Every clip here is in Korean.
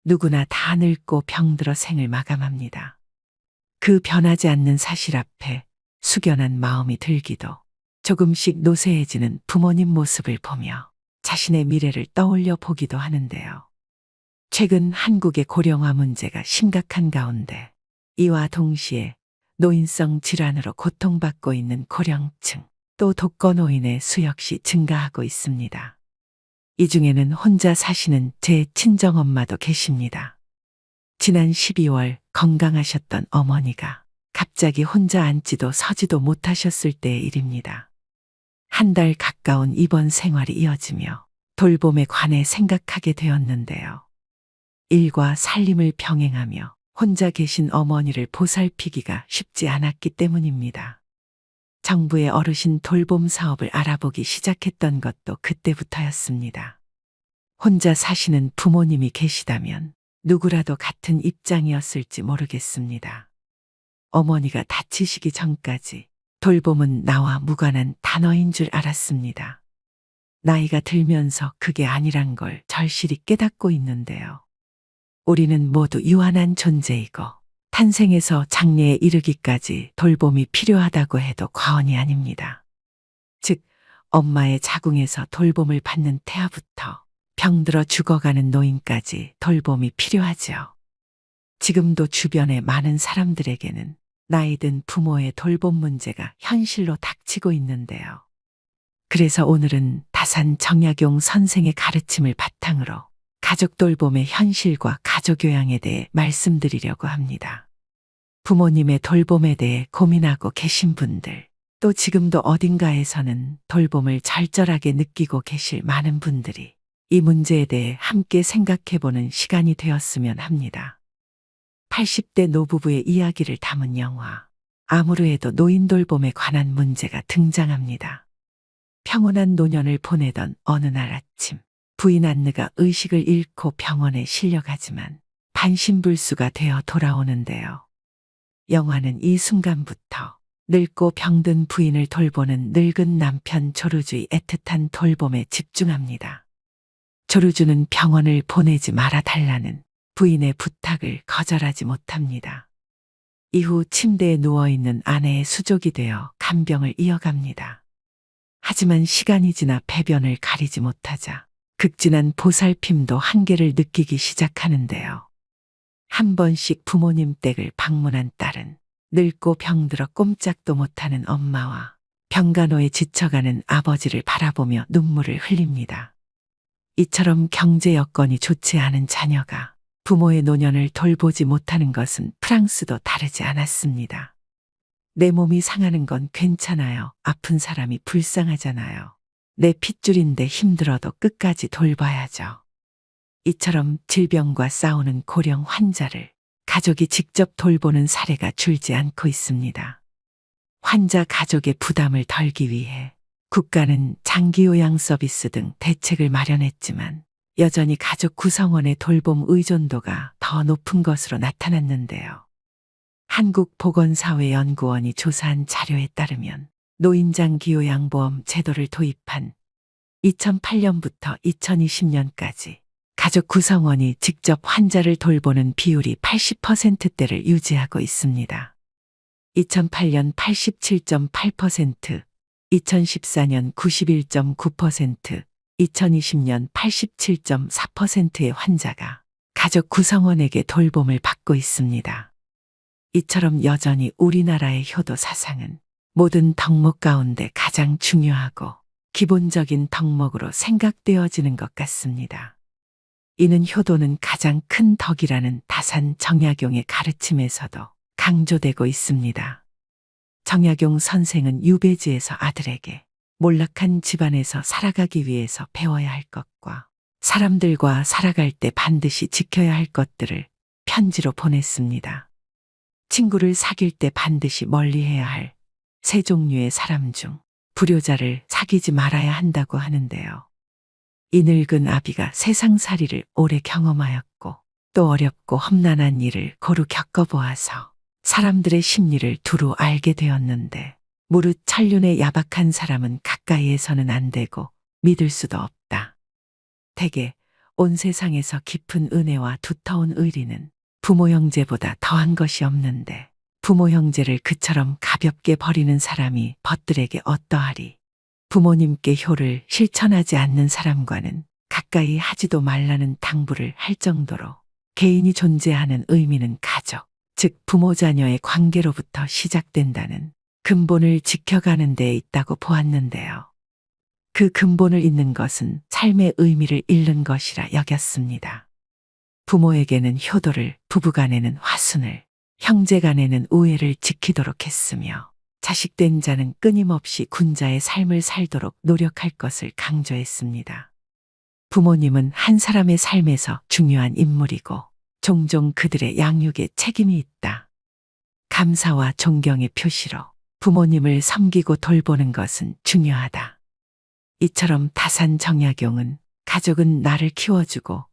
누구나 다 늙고 병들어 생을 마감합니다. 그 변하지 않는 사실 앞에 숙연한 마음이 들기도 조금씩 노쇠해지는 부모님 모습을 보며 자신의 미래를 떠올려 보기도 하는데요. 최근 한국의 고령화 문제가 심각한 가운데 이와 동시에 노인성 질환으로 고통받고 있는 고령층 또 독거노인의 수 역시 증가하고 있습니다. 이 중에는 혼자 사시는 제 친정엄마도 계십니다. 지난 12월 건강하셨던 어머니가 갑자기 혼자 앉지도 서지도 못하셨을 때의 일입니다. 한 달 가까운 입원 생활이 이어지며 돌봄에 관해 생각하게 되었는데요. 일과 살림을 병행하며 혼자 계신 어머니를 보살피기가 쉽지 않았기 때문입니다. 정부의 어르신 돌봄 사업을 알아보기 시작했던 것도 그때부터였습니다. 혼자 사시는 부모님이 계시다면 누구라도 같은 입장이었을지 모르겠습니다. 어머니가 다치시기 전까지 돌봄은 나와 무관한 단어인 줄 알았습니다. 나이가 들면서 그게 아니란 걸 절실히 깨닫고 있는데요. 우리는 모두 유한한 존재이고 탄생에서 장래에 이르기까지 돌봄이 필요하다고 해도 과언이 아닙니다. 즉, 엄마의 자궁에서 돌봄을 받는 태아부터 병들어 죽어가는 노인까지 돌봄이 필요하지요. 지금도 주변의 많은 사람들에게는 나이든 부모의 돌봄 문제가 현실로 닥치고 있는데요. 그래서 오늘은 다산 정약용 선생의 가르침을 바탕으로 가족 돌봄의 현실과 가족 교양에 대해 말씀드리려고 합니다. 부모님의 돌봄에 대해 고민하고 계신 분들, 또 지금도 어딘가에서는 돌봄을 절절하게 느끼고 계실 많은 분들이 이 문제에 대해 함께 생각해보는 시간이 되었으면 합니다. 80대 노부부의 이야기를 담은 영화 아무르에도 노인 돌봄에 관한 문제가 등장합니다. 평온한 노년을 보내던 어느 날 아침, 부인 안느가 의식을 잃고 병원에 실려가지만 반신불수가 되어 돌아오는데요. 영화는 이 순간부터 늙고 병든 부인을 돌보는 늙은 남편 조르주의 애틋한 돌봄에 집중합니다. 조르주는 병원을 보내지 말아달라는 부인의 부탁을 거절하지 못합니다. 이후 침대에 누워있는 아내의 수족이 되어 간병을 이어갑니다. 하지만 시간이 지나 배변을 가리지 못하자 극진한 보살핌도 한계를 느끼기 시작하는데요. 한 번씩 부모님 댁을 방문한 딸은 늙고 병들어 꼼짝도 못하는 엄마와 병간호에 지쳐가는 아버지를 바라보며 눈물을 흘립니다. 이처럼 경제 여건이 좋지 않은 자녀가 부모의 노년을 돌보지 못하는 것은 프랑스도 다르지 않았습니다. 내 몸이 상하는 건 괜찮아요. 아픈 사람이 불쌍하잖아요. 내 핏줄인데 힘들어도 끝까지 돌봐야죠. 이처럼 질병과 싸우는 고령 환자를 가족이 직접 돌보는 사례가 줄지 않고 있습니다. 환자 가족의 부담을 덜기 위해 국가는 장기요양 서비스 등 대책을 마련했지만 여전히 가족 구성원의 돌봄 의존도가 더 높은 것으로 나타났는데요. 한국보건사회연구원이 조사한 자료에 따르면 노인장기요양보험 제도를 도입한 2008년부터 2020년까지 가족 구성원이 직접 환자를 돌보는 비율이 80%대를 유지하고 있습니다. 2008년 87.8%, 2014년 91.9%, 2020년 87.4%의 환자가 가족 구성원에게 돌봄을 받고 있습니다. 이처럼 여전히 우리나라의 효도 사상은 모든 덕목 가운데 가장 중요하고 기본적인 덕목으로 생각되어지는 것 같습니다. 이는 효도는 가장 큰 덕이라는 다산 정약용의 가르침에서도 강조되고 있습니다. 정약용 선생은 유배지에서 아들에게 몰락한 집안에서 살아가기 위해서 배워야 할 것과 사람들과 살아갈 때 반드시 지켜야 할 것들을 편지로 보냈습니다. 친구를 사귈 때 반드시 멀리해야 할 세 종류의 사람 중 불효자를 사귀지 말아야 한다고 하는데요. 이 늙은 아비가 세상살이를 오래 경험하였고 또 어렵고 험난한 일을 고루 겪어보아서 사람들의 심리를 두루 알게 되었는데 무릇 천륜의 야박한 사람은 가까이에서는 안 되고 믿을 수도 없다. 대개 온 세상에서 깊은 은혜와 두터운 의리는 부모 형제보다 더한 것이 없는데 부모 형제를 그처럼 가볍게 버리는 사람이 벗들에게 어떠하리. 부모님께 효를 실천하지 않는 사람과는 가까이 하지도 말라는 당부를 할 정도로 개인이 존재하는 의미는 가족, 즉 부모 자녀의 관계로부터 시작된다는 근본을 지켜가는 데에 있다고 보았는데요. 그 근본을 잃는 것은 삶의 의미를 잃는 것이라 여겼습니다. 부모에게는 효도를, 부부간에는 화순을, 형제간에는 우애를 지키도록 했으며 자식된 자는 끊임없이 군자의 삶을 살도록 노력할 것을 강조했습니다. 부모님은 한 사람의 삶에서 중요한 인물이고 종종 그들의 양육에 책임이 있다. 감사와 존경의 표시로 부모님을 섬기고 돌보는 것은 중요하다. 이처럼 다산 정약용은 가족은 나를 키워주고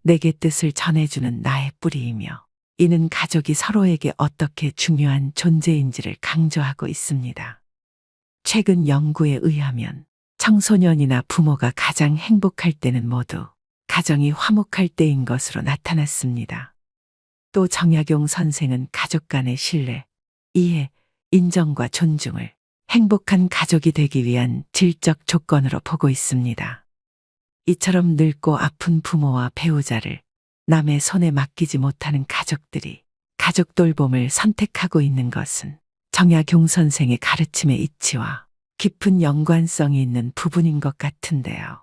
내게 뜻을 전해주는 나의 뿌리이며 이는 가족이 서로에게 어떻게 중요한 존재인지를 강조하고 있습니다. 최근 연구에 의하면 청소년이나 부모가 가장 행복할 때는 모두 가정이 화목할 때인 것으로 나타났습니다. 또 정약용 선생은 가족 간의 신뢰, 이해, 인정과 존중을 행복한 가족이 되기 위한 질적 조건으로 보고 있습니다. 이처럼 늙고 아픈 부모와 배우자를 남의 손에 맡기지 못하는 가족들이 가족 돌봄을 선택하고 있는 것은 정약용 선생의 가르침의 이치와 깊은 연관성이 있는 부분인 것 같은데요.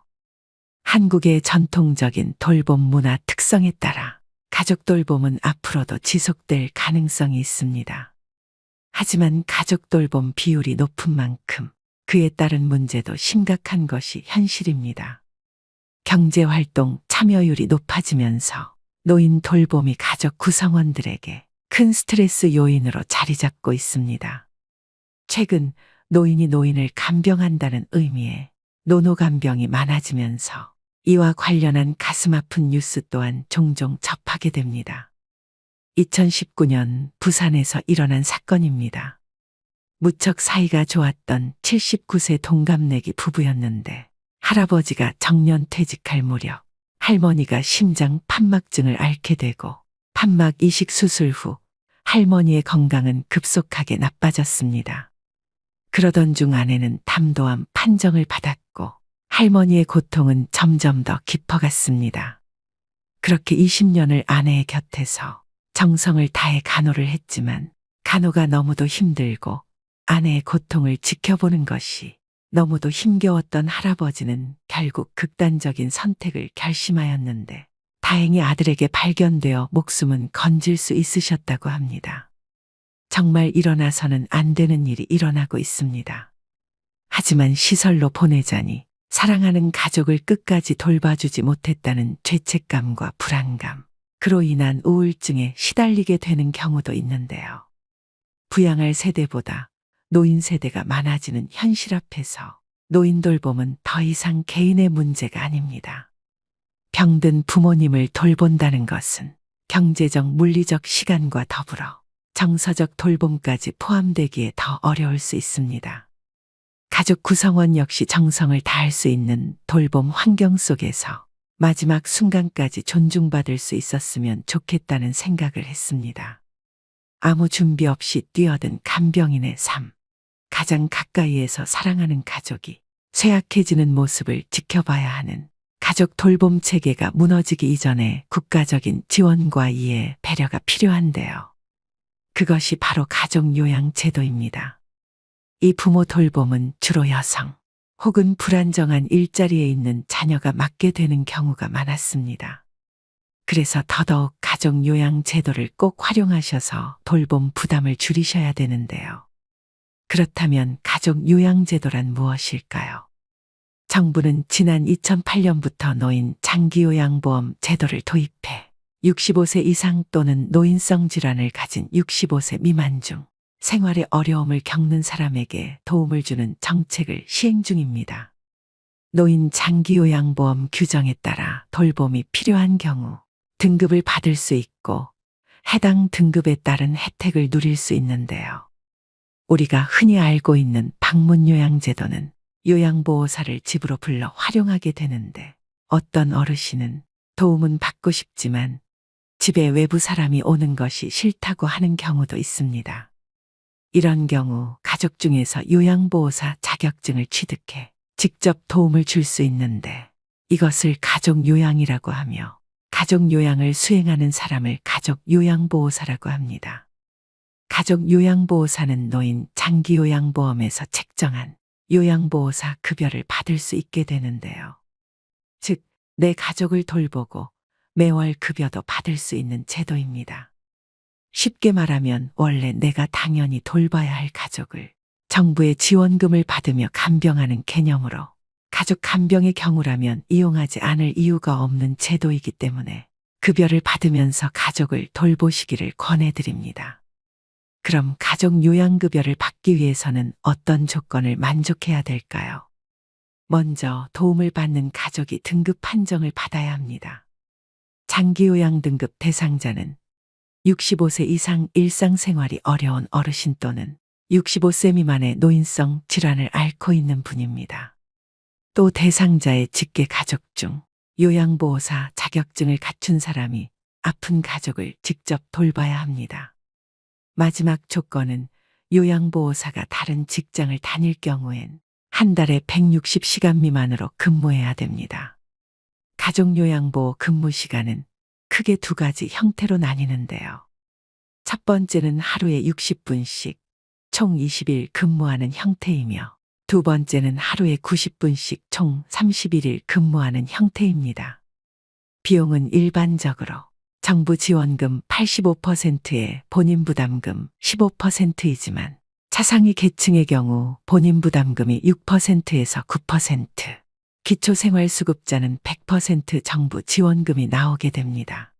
한국의 전통적인 돌봄 문화 특성에 따라 가족 돌봄은 앞으로도 지속될 가능성이 있습니다. 하지만 가족 돌봄 비율이 높은 만큼 그에 따른 문제도 심각한 것이 현실입니다. 경제활동 참여율이 높아지면서 노인 돌봄이 가족 구성원들에게 큰 스트레스 요인으로 자리 잡고 있습니다. 최근 노인이 노인을 간병한다는 의미의 노노간병이 많아지면서 이와 관련한 가슴 아픈 뉴스 또한 종종 접하게 됩니다. 2019년 부산에서 일어난 사건입니다. 무척 사이가 좋았던 79세 동갑내기 부부였는데 할아버지가 정년 퇴직할 무렵 할머니가 심장 판막증을 앓게 되고 판막 이식 수술 후 할머니의 건강은 급속하게 나빠졌습니다. 그러던 중 아내는 담도암 판정을 받았고 할머니의 고통은 점점 더 깊어갔습니다. 그렇게 20년을 아내의 곁에서 정성을 다해 간호를 했지만 간호가 너무도 힘들고 아내의 고통을 지켜보는 것이 너무도 힘겨웠던 할아버지는 결국 극단적인 선택을 결심하였는데 다행히 아들에게 발견되어 목숨은 건질 수 있으셨다고 합니다. 정말 일어나서는 안 되는 일이 일어나고 있습니다. 하지만 시설로 보내자니 사랑하는 가족을 끝까지 돌봐주지 못했다는 죄책감과 불안감, 그로 인한 우울증에 시달리게 되는 경우도 있는데요. 부양할 세대보다 노인 세대가 많아지는 현실 앞에서 노인 돌봄은 더 이상 개인의 문제가 아닙니다. 병든 부모님을 돌본다는 것은 경제적, 물리적 시간과 더불어 정서적 돌봄까지 포함되기에 더 어려울 수 있습니다. 가족 구성원 역시 정성을 다할 수 있는 돌봄 환경 속에서 마지막 순간까지 존중받을 수 있었으면 좋겠다는 생각을 했습니다. 아무 준비 없이 뛰어든 간병인의 삶, 가장 가까이에서 사랑하는 가족이 쇠약해지는 모습을 지켜봐야 하는 가족 돌봄 체계가 무너지기 이전에 국가적인 지원과 이해, 배려가 필요한데요. 그것이 바로 가족요양제도입니다. 이 부모 돌봄은 주로 여성 혹은 불안정한 일자리에 있는 자녀가 맡게 되는 경우가 많았습니다. 그래서 더더욱 가족요양제도를 꼭 활용하셔서 돌봄 부담을 줄이셔야 되는데요. 그렇다면 가족요양제도란 무엇일까요? 정부는 지난 2008년부터 노인 장기요양보험 제도를 도입해 65세 이상 또는 노인성 질환을 가진 65세 미만 중 생활에 어려움을 겪는 사람에게 도움을 주는 정책을 시행 중입니다. 노인 장기요양보험 규정에 따라 돌봄이 필요한 경우 등급을 받을 수 있고 해당 등급에 따른 혜택을 누릴 수 있는데요. 우리가 흔히 알고 있는 방문요양제도는 요양보호사를 집으로 불러 활용하게 되는데 어떤 어르신은 도움은 받고 싶지만 집에 외부 사람이 오는 것이 싫다고 하는 경우도 있습니다. 이런 경우 가족 중에서 요양보호사 자격증을 취득해 직접 도움을 줄 수 있는데 이것을 가족 요양이라고 하며 가족 요양을 수행하는 사람을 가족 요양보호사라고 합니다. 가족 요양보호사는 노인 장기요양보험에서 책정한 요양보호사 급여를 받을 수 있게 되는데요. 즉, 내 가족을 돌보고 매월 급여도 받을 수 있는 제도입니다. 쉽게 말하면 원래 내가 당연히 돌봐야 할 가족을 정부의 지원금을 받으며 간병하는 개념으로 가족 간병의 경우라면 이용하지 않을 이유가 없는 제도이기 때문에 급여를 받으면서 가족을 돌보시기를 권해드립니다. 그럼 가족 요양급여를 받기 위해서는 어떤 조건을 만족해야 될까요? 먼저 도움을 받는 가족이 등급 판정을 받아야 합니다. 장기요양 등급 대상자는 65세 이상 일상생활이 어려운 어르신 또는 65세 미만의 노인성 질환을 앓고 있는 분입니다. 또 대상자의 직계 가족 중 요양보호사 자격증을 갖춘 사람이 아픈 가족을 직접 돌봐야 합니다. 마지막 조건은 요양보호사가 다른 직장을 다닐 경우엔 한 달에 160시간 미만으로 근무해야 됩니다. 가족요양보호 근무 시간은 크게 두 가지 형태로 나뉘는데요. 첫 번째는 하루에 60분씩 총 20일 근무하는 형태이며 두 번째는 하루에 90분씩 총 31일 근무하는 형태입니다. 비용은 일반적으로 정부 지원금 85%에 본인 부담금 15%이지만 차상위 계층의 경우 본인 부담금이 6%에서 9%, 기초생활수급자는 100% 정부 지원금이 나오게 됩니다.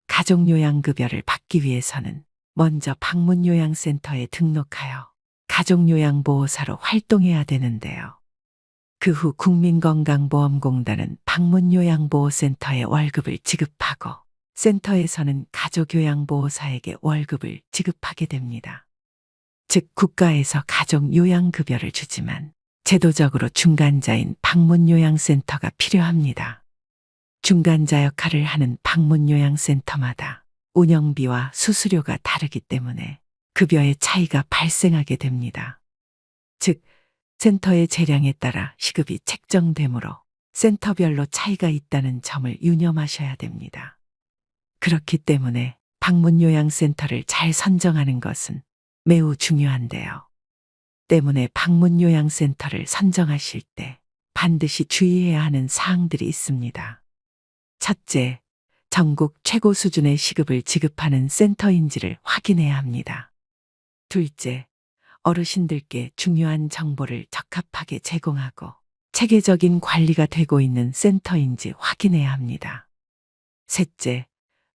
가족요양급여를 받기 위해서는 먼저 방문요양센터에 등록하여 가족요양보호사로 활동해야 되는데요. 그 후 국민건강보험공단은 방문요양보호센터에 월급을 지급하고 센터에서는 가족요양보호사에게 월급을 지급하게 됩니다. 즉 국가에서 가족요양급여를 주지만 제도적으로 중간자인 방문요양센터가 필요합니다. 중간자 역할을 하는 방문요양센터마다 운영비와 수수료가 다르기 때문에 급여의 차이가 발생하게 됩니다. 즉, 센터의 재량에 따라 시급이 책정되므로 센터별로 차이가 있다는 점을 유념하셔야 됩니다. 그렇기 때문에 방문요양센터를 잘 선정하는 것은 매우 중요한데요. 때문에 방문요양센터를 선정하실 때 반드시 주의해야 하는 사항들이 있습니다. 첫째, 전국 최고 수준의 시급을 지급하는 센터인지를 확인해야 합니다. 둘째, 어르신들께 중요한 정보를 적합하게 제공하고 체계적인 관리가 되고 있는 센터인지 확인해야 합니다. 셋째,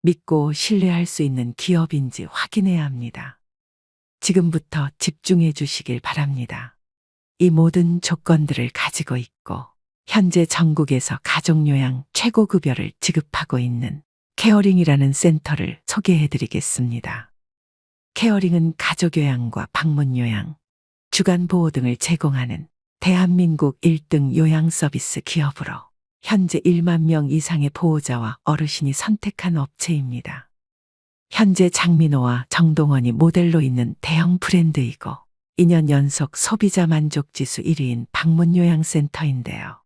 믿고 신뢰할 수 있는 기업인지 확인해야 합니다. 지금부터 집중해 주시길 바랍니다. 이 모든 조건들을 가지고 있고 현재 전국에서 가족요양 최고급여를 지급하고 있는 케어링이라는 센터를 소개해 드리겠습니다. 케어링은 가족요양과 방문요양, 주간보호 등을 제공하는 대한민국 1등 요양서비스 기업으로 현재 1만 명 이상의 보호자와 어르신이 선택한 업체입니다. 현재 장민호와 정동원이 모델로 있는 대형 브랜드이고 2년 연속 소비자 만족지수 1위인 방문요양센터인데요.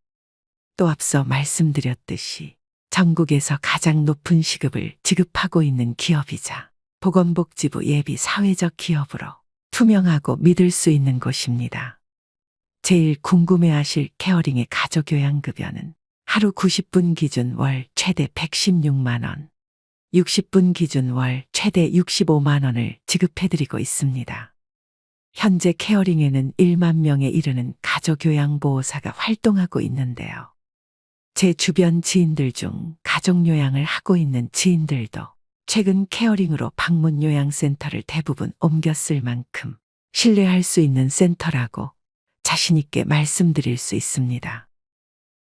또 앞서 말씀드렸듯이 전국에서 가장 높은 시급을 지급하고 있는 기업이자 보건복지부 예비 사회적 기업으로 투명하고 믿을 수 있는 곳입니다. 제일 궁금해하실 케어링의 가족요양급여는 하루 90분 기준 월 최대 116만 원, 60분 기준 월 최대 65만 원을 지급해드리고 있습니다. 현재 케어링에는 1만 명에 이르는 가족요양보호사가 활동하고 있는데요. 제 주변 지인들 중 가족요양을 하고 있는 지인들도 최근 케어링으로 방문요양센터를 대부분 옮겼을 만큼 신뢰할 수 있는 센터라고 자신있게 말씀드릴 수 있습니다.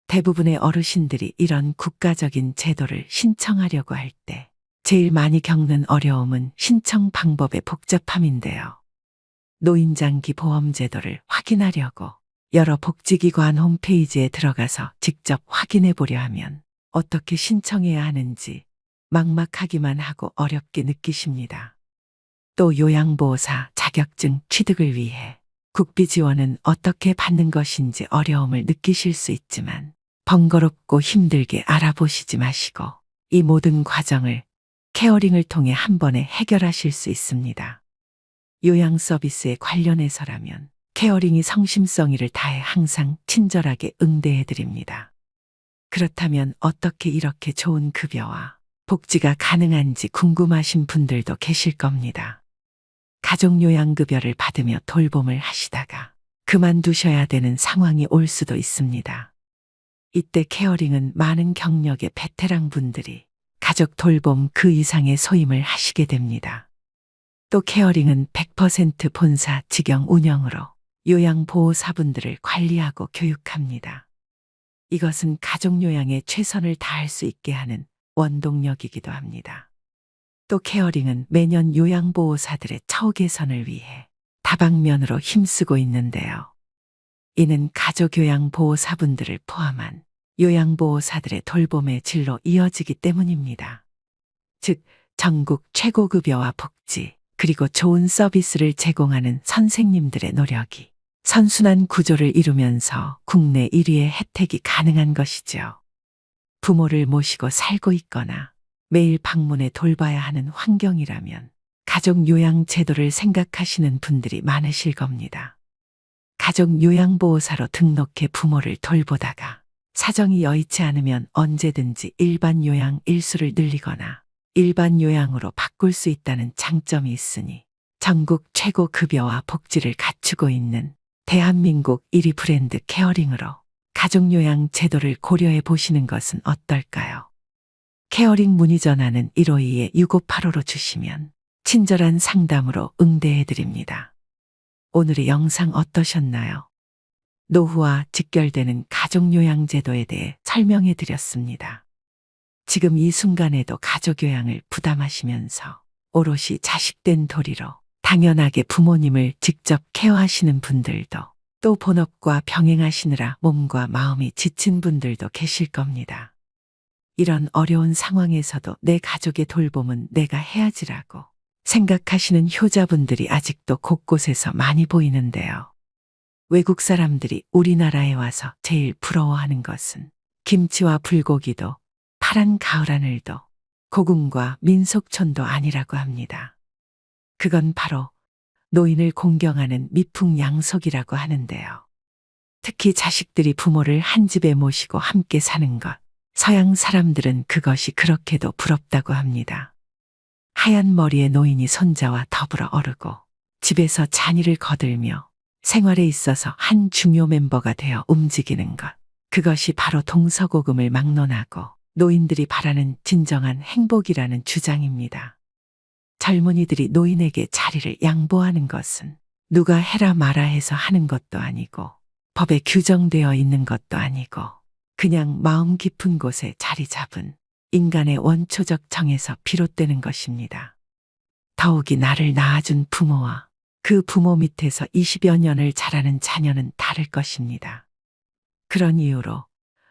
대부분의 어르신들이 이런 국가적인 제도를 신청하려고 할 때 제일 많이 겪는 어려움은 신청 방법의 복잡함인데요. 노인장기보험제도를 확인하려고 여러 복지기관 홈페이지에 들어가서 직접 확인해 보려 하면 어떻게 신청해야 하는지 막막하기만 하고 어렵게 느끼십니다. 또 요양보호사 자격증 취득을 위해 국비 지원은 어떻게 받는 것인지 어려움을 느끼실 수 있지만 번거롭고 힘들게 알아보시지 마시고 이 모든 과정을 케어링을 통해 한 번에 해결하실 수 있습니다. 요양 서비스에 관련해서라면 케어링이 성심성의를 다해 항상 친절하게 응대해 드립니다. 그렇다면 어떻게 이렇게 좋은 급여와 복지가 가능한지 궁금하신 분들도 계실 겁니다. 가족요양급여를 받으며 돌봄을 하시다가 그만두셔야 되는 상황이 올 수도 있습니다. 이때 케어링은 많은 경력의 베테랑 분들이 가족 돌봄 그 이상의 소임을 하시게 됩니다. 또 케어링은 100% 본사 직영 운영으로 요양보호사분들을 관리하고 교육합니다. 이것은 가족요양에 최선을 다할 수 있게 하는 원동력이기도 합니다. 또 케어링은 매년 요양보호사들의 처우 개선을 위해 다방면으로 힘쓰고 있는데요. 이는 가족요양보호사분들을 포함한 요양보호사들의 돌봄의 질로 이어지기 때문입니다. 즉, 전국 최고급여와 복지, 그리고 좋은 서비스를 제공하는 선생님들의 노력이 선순환 구조를 이루면서 국내 1위의 혜택이 가능한 것이죠. 부모를 모시고 살고 있거나 매일 방문해 돌봐야 하는 환경이라면 가족 요양 제도를 생각하시는 분들이 많으실 겁니다. 가족 요양보호사로 등록해 부모를 돌보다가 사정이 여의치 않으면 언제든지 일반 요양 일수를 늘리거나 일반 요양으로 바꿀 수 있다는 장점이 있으니 전국 최고 급여와 복지를 갖추고 있는 대한민국 1위 브랜드 케어링으로 가족요양 제도를 고려해 보시는 것은 어떨까요? 케어링 문의 전화는 152-6585로 주시면 친절한 상담으로 응대해 드립니다. 오늘의 영상 어떠셨나요? 노후와 직결되는 가족요양 제도에 대해 설명해 드렸습니다. 지금 이 순간에도 가족요양을 부담하시면서 오롯이 자식된 도리로 당연하게 부모님을 직접 케어하시는 분들도 또 본업과 병행하시느라 몸과 마음이 지친 분들도 계실 겁니다. 이런 어려운 상황에서도 내 가족의 돌봄은 내가 해야지라고 생각하시는 효자분들이 아직도 곳곳에서 많이 보이는데요. 외국 사람들이 우리나라에 와서 제일 부러워하는 것은 김치와 불고기도 파란 가을 하늘도 고궁과 민속촌도 아니라고 합니다. 그건 바로 노인을 공경하는 미풍양속이라고 하는데요. 특히 자식들이 부모를 한 집에 모시고 함께 사는 것, 서양 사람들은 그것이 그렇게도 부럽다고 합니다. 하얀 머리의 노인이 손자와 더불어 어르고 집에서 잔일을 거들며 생활에 있어서 한 중요 멤버가 되어 움직이는 것, 그것이 바로 동서고금을 막론하고 노인들이 바라는 진정한 행복이라는 주장입니다. 젊은이들이 노인에게 자리를 양보하는 것은 누가 해라 마라 해서 하는 것도 아니고 법에 규정되어 있는 것도 아니고 그냥 마음 깊은 곳에 자리 잡은 인간의 원초적 정에서 비롯되는 것입니다. 더욱이 나를 낳아준 부모와 그 부모 밑에서 20여 년을 자라는 자녀는 다를 것입니다. 그런 이유로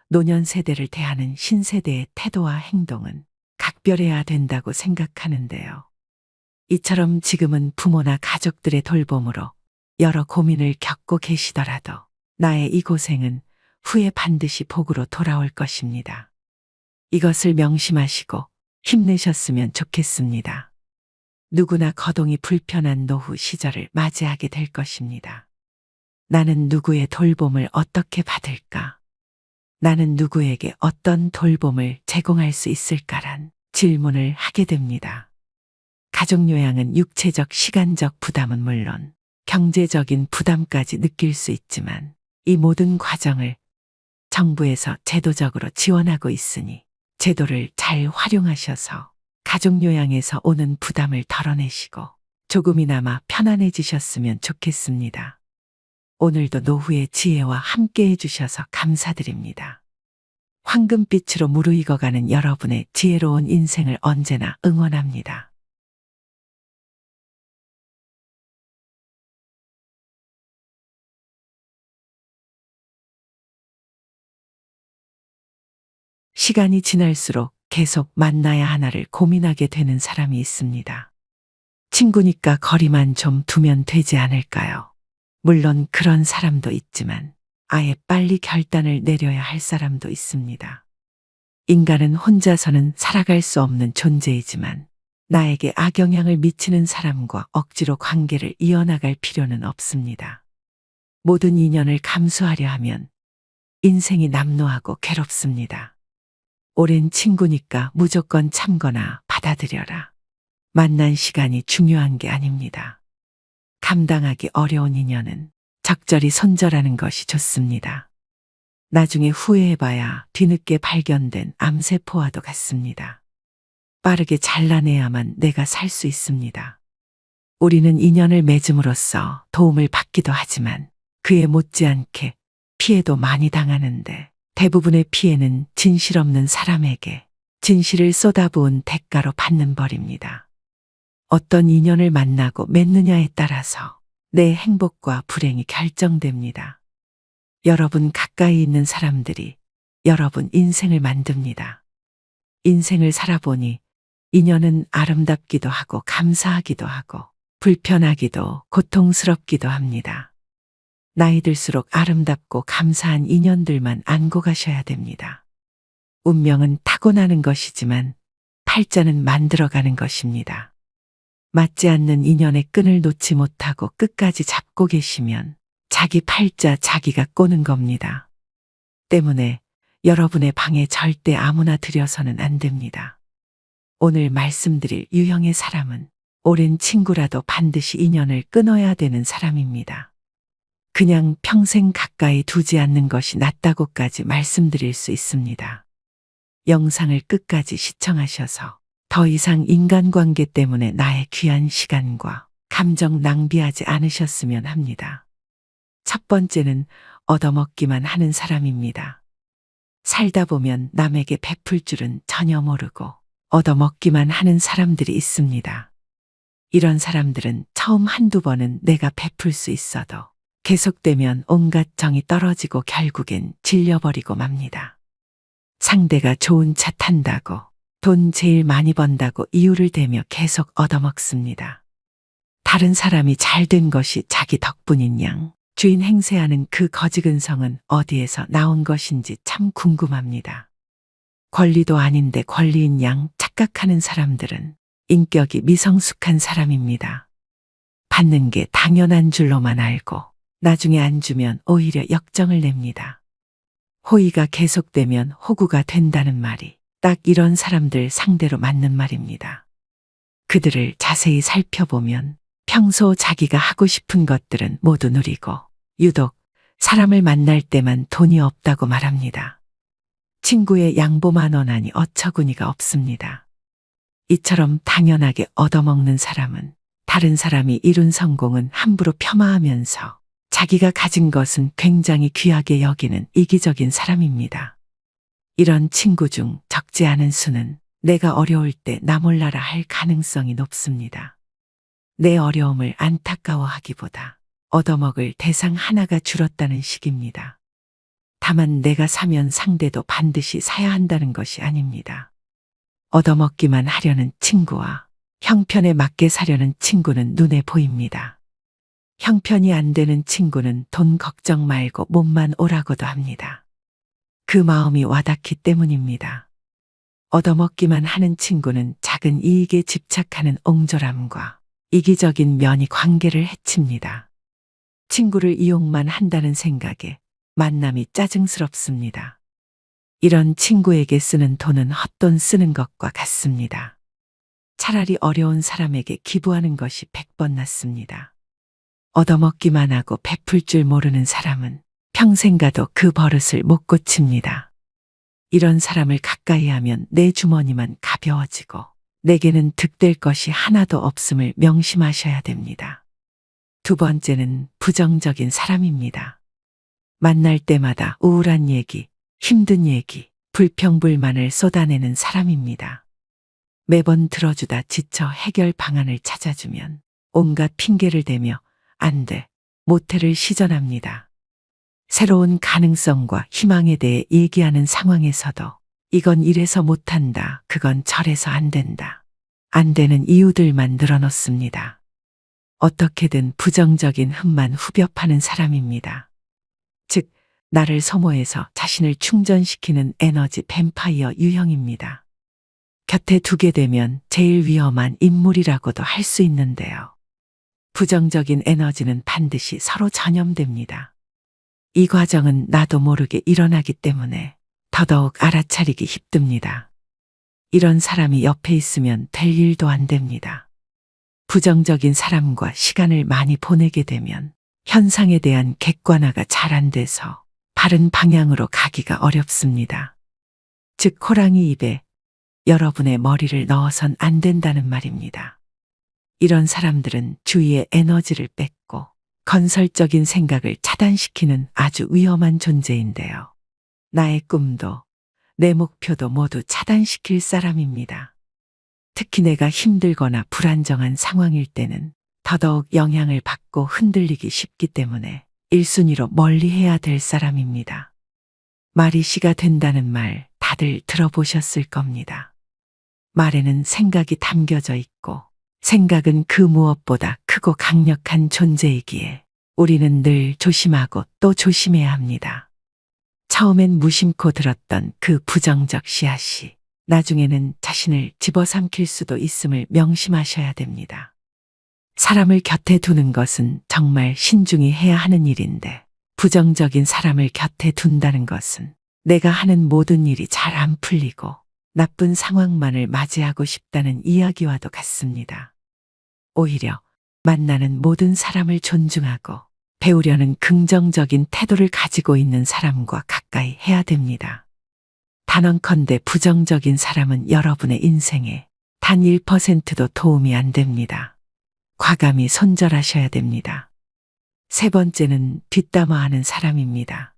노년 세대를 대하는 신세대의 태도와 행동은 각별해야 된다고 생각하는데요. 이처럼 지금은 부모나 가족들의 돌봄으로 여러 고민을 겪고 계시더라도 나의 이 고생은 후에 반드시 복으로 돌아올 것입니다. 이것을 명심하시고 힘내셨으면 좋겠습니다. 누구나 거동이 불편한 노후 시절을 맞이하게 될 것입니다. 나는 누구의 돌봄을 어떻게 받을까? 나는 누구에게 어떤 돌봄을 제공할 수 있을까란 질문을 하게 됩니다. 가족요양은 육체적, 시간적 부담은 물론 경제적인 부담까지 느낄 수 있지만 이 모든 과정을 정부에서 제도적으로 지원하고 있으니 제도를 잘 활용하셔서 가족요양에서 오는 부담을 덜어내시고 조금이나마 편안해지셨으면 좋겠습니다. 오늘도 노후의 지혜와 함께 해주셔서 감사드립니다. 황금빛으로 무르익어가는 여러분의 지혜로운 인생을 언제나 응원합니다. 시간이 지날수록 계속 만나야 하나를 고민하게 되는 사람이 있습니다. 친구니까 거리만 좀 두면 되지 않을까요? 물론 그런 사람도 있지만 아예 빨리 결단을 내려야 할 사람도 있습니다. 인간은 혼자서는 살아갈 수 없는 존재이지만 나에게 악영향을 미치는 사람과 억지로 관계를 이어나갈 필요는 없습니다. 모든 인연을 감수하려 하면 인생이 남루하고 괴롭습니다. 오랜 친구니까 무조건 참거나 받아들여라. 만난 시간이 중요한 게 아닙니다. 감당하기 어려운 인연은 적절히 손절하는 것이 좋습니다. 나중에 후회해봐야 뒤늦게 발견된 암세포와도 같습니다. 빠르게 잘라내야만 내가 살 수 있습니다. 우리는 인연을 맺음으로써 도움을 받기도 하지만 그에 못지않게 피해도 많이 당하는데 대부분의 피해는 진실 없는 사람에게 진실을 쏟아부은 대가로 받는 벌입니다. 어떤 인연을 만나고 맺느냐에 따라서 내 행복과 불행이 결정됩니다. 여러분 가까이 있는 사람들이 여러분 인생을 만듭니다. 인생을 살아보니 인연은 아름답기도 하고 감사하기도 하고 불편하기도 고통스럽기도 합니다. 나이 들수록 아름답고 감사한 인연들만 안고 가셔야 됩니다. 운명은 타고나는 것이지만 팔자는 만들어가는 것입니다. 맞지 않는 인연의 끈을 놓지 못하고 끝까지 잡고 계시면 자기 팔자 자기가 꼬는 겁니다. 때문에 여러분의 방에 절대 아무나 들여서는 안 됩니다. 오늘 말씀드릴 유형의 사람은 오랜 친구라도 반드시 인연을 끊어야 되는 사람입니다. 그냥 평생 가까이 두지 않는 것이 낫다고까지 말씀드릴 수 있습니다. 영상을 끝까지 시청하셔서 더 이상 인간관계 때문에 나의 귀한 시간과 감정 낭비하지 않으셨으면 합니다. 첫 번째는 얻어먹기만 하는 사람입니다. 살다 보면 남에게 베풀 줄은 전혀 모르고 얻어먹기만 하는 사람들이 있습니다. 이런 사람들은 처음 한두 번은 내가 베풀 수 있어도 계속되면 온갖 정이 떨어지고 결국엔 질려버리고 맙니다. 상대가 좋은 차 탄다고 돈 제일 많이 번다고 이유를 대며 계속 얻어먹습니다. 다른 사람이 잘 된 것이 자기 덕분인 양 주인 행세하는 그 거지근성은 어디에서 나온 것인지 참 궁금합니다. 권리도 아닌데 권리인 양 착각하는 사람들은 인격이 미성숙한 사람입니다. 받는 게 당연한 줄로만 알고 나중에 안 주면 오히려 역정을 냅니다. 호의가 계속되면 호구가 된다는 말이 딱 이런 사람들 상대로 맞는 말입니다. 그들을 자세히 살펴보면 평소 자기가 하고 싶은 것들은 모두 누리고 유독 사람을 만날 때만 돈이 없다고 말합니다. 친구의 양보만 원하니 어처구니가 없습니다. 이처럼 당연하게 얻어먹는 사람은 다른 사람이 이룬 성공은 함부로 폄하하면서 자기가 가진 것은 굉장히 귀하게 여기는 이기적인 사람입니다. 이런 친구 중 적지 않은 수는 내가 어려울 때 나 몰라라 할 가능성이 높습니다. 내 어려움을 안타까워하기보다 얻어먹을 대상 하나가 줄었다는 식입니다. 다만 내가 사면 상대도 반드시 사야 한다는 것이 아닙니다. 얻어먹기만 하려는 친구와 형편에 맞게 사려는 친구는 눈에 보입니다. 형편이 안 되는 친구는 돈 걱정 말고 몸만 오라고도 합니다. 그 마음이 와닿기 때문입니다. 얻어먹기만 하는 친구는 작은 이익에 집착하는 옹졸함과 이기적인 면이 관계를 해칩니다. 친구를 이용만 한다는 생각에 만남이 짜증스럽습니다. 이런 친구에게 쓰는 돈은 헛돈 쓰는 것과 같습니다. 차라리 어려운 사람에게 기부하는 것이 100번 낫습니다. 얻어먹기만 하고 베풀 줄 모르는 사람은 평생 가도 그 버릇을 못 고칩니다. 이런 사람을 가까이 하면 내 주머니만 가벼워지고 내게는 득될 것이 하나도 없음을 명심하셔야 됩니다. 두 번째는 부정적인 사람입니다. 만날 때마다 우울한 얘기, 힘든 얘기, 불평불만을 쏟아내는 사람입니다. 매번 들어주다 지쳐 해결 방안을 찾아주면 온갖 핑계를 대며 안 돼, 못해를 시전합니다. 새로운 가능성과 희망에 대해 얘기하는 상황에서도 이건 이래서 못한다. 그건 저래서 안 된다. 안 되는 이유들만 늘어놓습니다. 어떻게든 부정적인 흠만 후벼 파는 사람입니다. 즉, 나를 소모해서 자신을 충전시키는 에너지 뱀파이어 유형입니다. 곁에 두게 되면 제일 위험한 인물이라고도 할 수 있는데요. 부정적인 에너지는 반드시 서로 전염됩니다. 이 과정은 나도 모르게 일어나기 때문에 더더욱 알아차리기 힘듭니다. 이런 사람이 옆에 있으면 될 일도 안 됩니다. 부정적인 사람과 시간을 많이 보내게 되면 현상에 대한 객관화가 잘 안 돼서 바른 방향으로 가기가 어렵습니다. 즉, 호랑이 입에 여러분의 머리를 넣어선 안 된다는 말입니다. 이런 사람들은 주위의 에너지를 뺏고 건설적인 생각을 차단시키는 아주 위험한 존재인데요. 나의 꿈도 내 목표도 모두 차단시킬 사람입니다. 특히 내가 힘들거나 불안정한 상황일 때는 더더욱 영향을 받고 흔들리기 쉽기 때문에 1순위로 멀리해야 될 사람입니다. 말이 씨가 된다는 말 다들 들어보셨을 겁니다. 말에는 생각이 담겨져 있고 생각은 그 무엇보다 크고 강력한 존재이기에 우리는 늘 조심하고 또 조심해야 합니다. 처음엔 무심코 들었던 그 부정적 씨앗이 나중에는 자신을 집어삼킬 수도 있음을 명심하셔야 됩니다. 사람을 곁에 두는 것은 정말 신중히 해야 하는 일인데 부정적인 사람을 곁에 둔다는 것은 내가 하는 모든 일이 잘 안 풀리고 나쁜 상황만을 맞이하고 싶다는 이야기와도 같습니다. 오히려 만나는 모든 사람을 존중하고 배우려는 긍정적인 태도를 가지고 있는 사람과 가까이 해야 됩니다. 단언컨대 부정적인 사람은 여러분의 인생에 단 1%도 도움이 안 됩니다. 과감히 손절하셔야 됩니다. 세 번째는 뒷담화하는 사람입니다.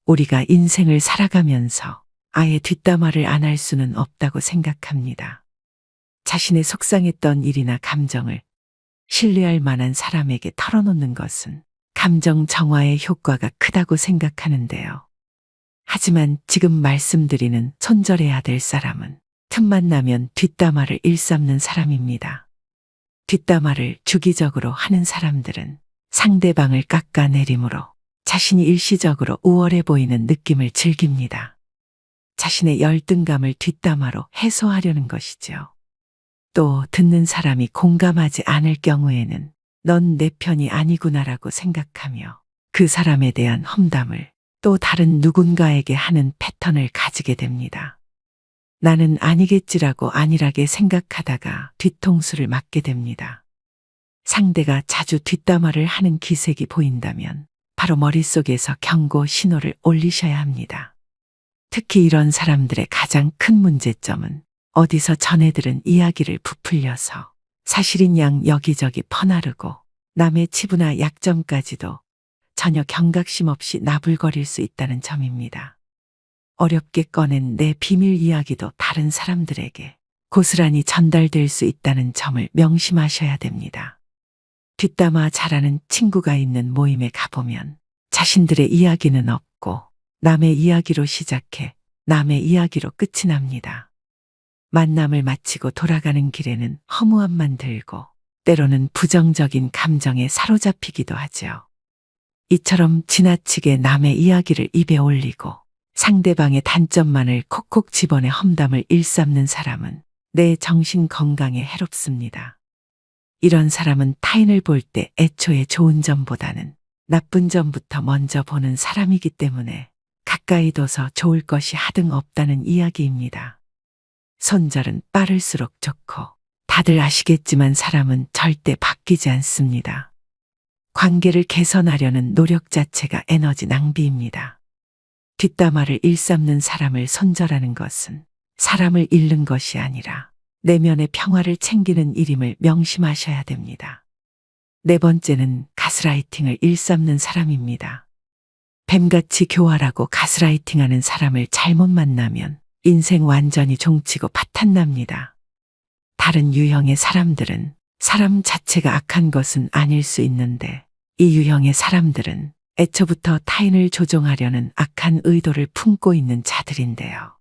우리가 인생을 살아가면서 아예 뒷담화를 안 할 수는 없다고 생각합니다. 자신의 속상했던 일이나 감정을 신뢰할 만한 사람에게 털어놓는 것은 감정 정화의 효과가 크다고 생각하는데요. 하지만 지금 말씀드리는 손절해야 될 사람은 틈만 나면 뒷담화를 일삼는 사람입니다. 뒷담화를 주기적으로 하는 사람들은 상대방을 깎아내림으로 자신이 일시적으로 우월해 보이는 느낌을 즐깁니다. 자신의 열등감을 뒷담화로 해소하려는 것이죠. 또 듣는 사람이 공감하지 않을 경우에는 넌 내 편이 아니구나라고 생각하며 그 사람에 대한 험담을 또 다른 누군가에게 하는 패턴을 가지게 됩니다. 나는 아니겠지라고 안일하게 생각하다가 뒤통수를 맞게 됩니다. 상대가 자주 뒷담화를 하는 기색이 보인다면 바로 머릿속에서 경고 신호를 올리셔야 합니다. 특히 이런 사람들의 가장 큰 문제점은 어디서 전해들은 이야기를 부풀려서 사실인 양 여기저기 퍼나르고 남의 치부나 약점까지도 전혀 경각심 없이 나불거릴 수 있다는 점입니다. 어렵게 꺼낸 내 비밀 이야기도 다른 사람들에게 고스란히 전달될 수 있다는 점을 명심하셔야 됩니다. 뒷담화 잘하는 친구가 있는 모임에 가보면 자신들의 이야기는 없고 남의 이야기로 시작해 남의 이야기로 끝이 납니다. 만남을 마치고 돌아가는 길에는 허무함만 들고 때로는 부정적인 감정에 사로잡히기도 하죠. 이처럼 지나치게 남의 이야기를 입에 올리고 상대방의 단점만을 콕콕 집어내 험담을 일삼는 사람은 내 정신 건강에 해롭습니다. 이런 사람은 타인을 볼 때 애초에 좋은 점보다는 나쁜 점부터 먼저 보는 사람이기 때문에 가까이 둬서 좋을 것이 하등 없다는 이야기입니다. 손절은 빠를수록 좋고 다들 아시겠지만 사람은 절대 바뀌지 않습니다. 관계를 개선하려는 노력 자체가 에너지 낭비입니다. 뒷담화를 일삼는 사람을 손절하는 것은 사람을 잃는 것이 아니라 내면의 평화를 챙기는 일임을 명심하셔야 됩니다. 네 번째는 가스라이팅을 일삼는 사람입니다. 뱀같이 교활하고 가스라이팅하는 사람을 잘못 만나면 인생 완전히 종치고 파탄납니다. 다른 유형의 사람들은 사람 자체가 악한 것은 아닐 수 있는데 이 유형의 사람들은 애초부터 타인을 조종하려는 악한 의도를 품고 있는 자들인데요.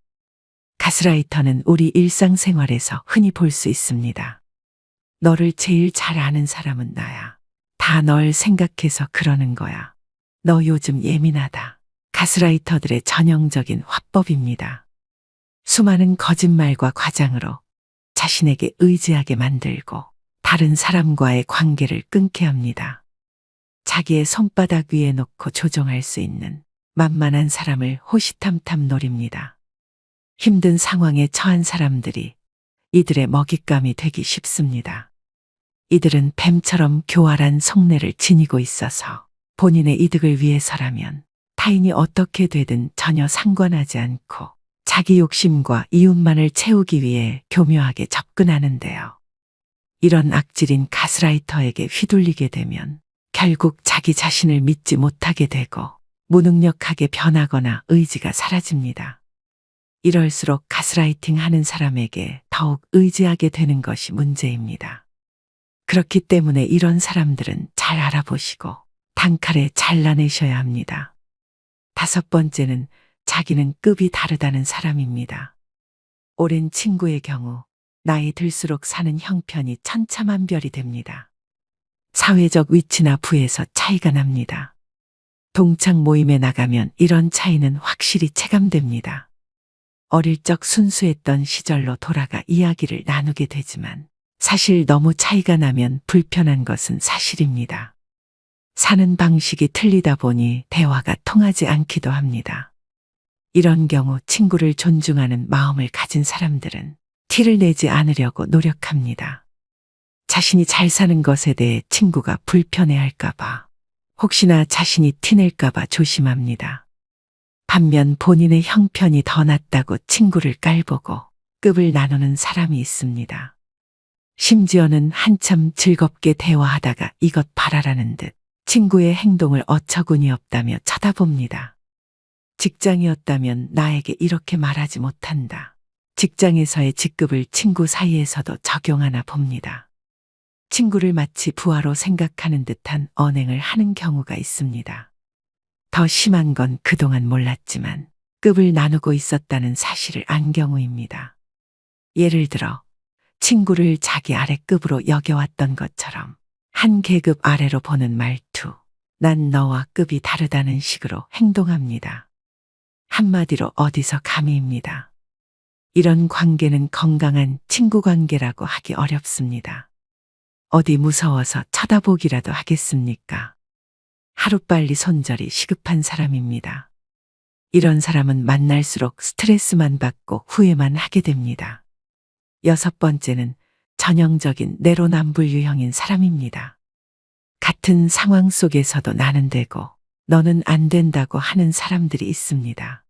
가스라이터는 우리 일상생활에서 흔히 볼 수 있습니다. 너를 제일 잘 아는 사람은 나야. 다 널 생각해서 그러는 거야. 너 요즘 예민하다. 가스라이터들의 전형적인 화법입니다. 수많은 거짓말과 과장으로 자신에게 의지하게 만들고 다른 사람과의 관계를 끊게 합니다. 자기의 손바닥 위에 놓고 조종할 수 있는 만만한 사람을 호시탐탐 노립니다. 힘든 상황에 처한 사람들이 이들의 먹잇감이 되기 쉽습니다. 이들은 뱀처럼 교활한 속내를 지니고 있어서 본인의 이득을 위해서라면 타인이 어떻게 되든 전혀 상관하지 않고 자기 욕심과 이웃만을 채우기 위해 교묘하게 접근하는데요. 이런 악질인 가스라이터에게 휘둘리게 되면 결국 자기 자신을 믿지 못하게 되고 무능력하게 변하거나 의지가 사라집니다. 이럴수록 가스라이팅 하는 사람에게 더욱 의지하게 되는 것이 문제입니다. 그렇기 때문에 이런 사람들은 잘 알아보시고 단칼에 잘라내셔야 합니다. 5번째는 자기는 급이 다르다는 사람입니다. 오랜 친구의 경우 나이 들수록 사는 형편이 천차만별이 됩니다. 사회적 위치나 부에서 차이가 납니다. 동창 모임에 나가면 이런 차이는 확실히 체감됩니다. 어릴 적 순수했던 시절로 돌아가 이야기를 나누게 되지만 사실 너무 차이가 나면 불편한 것은 사실입니다. 사는 방식이 틀리다 보니 대화가 통하지 않기도 합니다. 이런 경우 친구를 존중하는 마음을 가진 사람들은 티를 내지 않으려고 노력합니다. 자신이 잘 사는 것에 대해 친구가 불편해할까봐, 혹시나 자신이 티낼까봐 조심합니다. 반면 본인의 형편이 더 낫다고 친구를 깔보고 급을 나누는 사람이 있습니다. 심지어는 한참 즐겁게 대화하다가 이것 봐라라는 듯 친구의 행동을 어처구니 없다며 쳐다봅니다. 직장이었다면 나에게 이렇게 말하지 못한다. 직장에서의 직급을 친구 사이에서도 적용하나 봅니다. 친구를 마치 부하로 생각하는 듯한 언행을 하는 경우가 있습니다. 더 심한 건 그동안 몰랐지만 급을 나누고 있었다는 사실을 안 경우입니다. 예를 들어 친구를 자기 아래급으로 여겨왔던 것처럼 한 계급 아래로 보는 말투, 난 너와 급이 다르다는 식으로 행동합니다. 한마디로 어디서 감히입니다. 이런 관계는 건강한 친구 관계라고 하기 어렵습니다. 어디 무서워서 쳐다보기라도 하겠습니까? 하루빨리 손절이 시급한 사람입니다. 이런 사람은 만날수록 스트레스만 받고 후회만 하게 됩니다. 6번째는 전형적인 내로남불 유형인 사람입니다. 같은 상황 속에서도 나는 되고 너는 안 된다고 하는 사람들이 있습니다.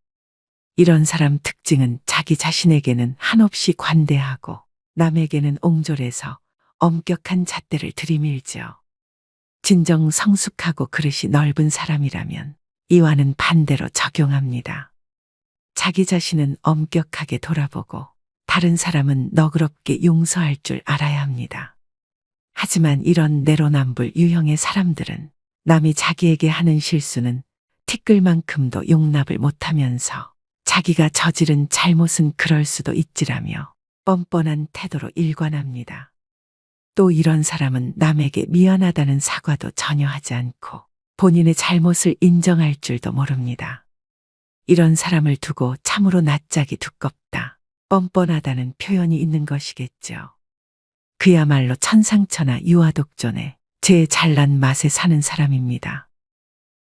이런 사람 특징은 자기 자신에게는 한없이 관대하고 남에게는 옹졸해서 엄격한 잣대를 들이밀죠. 진정 성숙하고 그릇이 넓은 사람이라면 이와는 반대로 적용합니다. 자기 자신은 엄격하게 돌아보고 다른 사람은 너그럽게 용서할 줄 알아야 합니다. 하지만 이런 내로남불 유형의 사람들은 남이 자기에게 하는 실수는 티끌만큼도 용납을 못하면서 자기가 저지른 잘못은 그럴 수도 있지라며 뻔뻔한 태도로 일관합니다. 또 이런 사람은 남에게 미안하다는 사과도 전혀 하지 않고 본인의 잘못을 인정할 줄도 모릅니다. 이런 사람을 두고 참으로 낯짝이 두껍다, 뻔뻔하다는 표현이 있는 것이겠죠. 그야말로 천상천하 유아독존에 제 잘난 맛에 사는 사람입니다.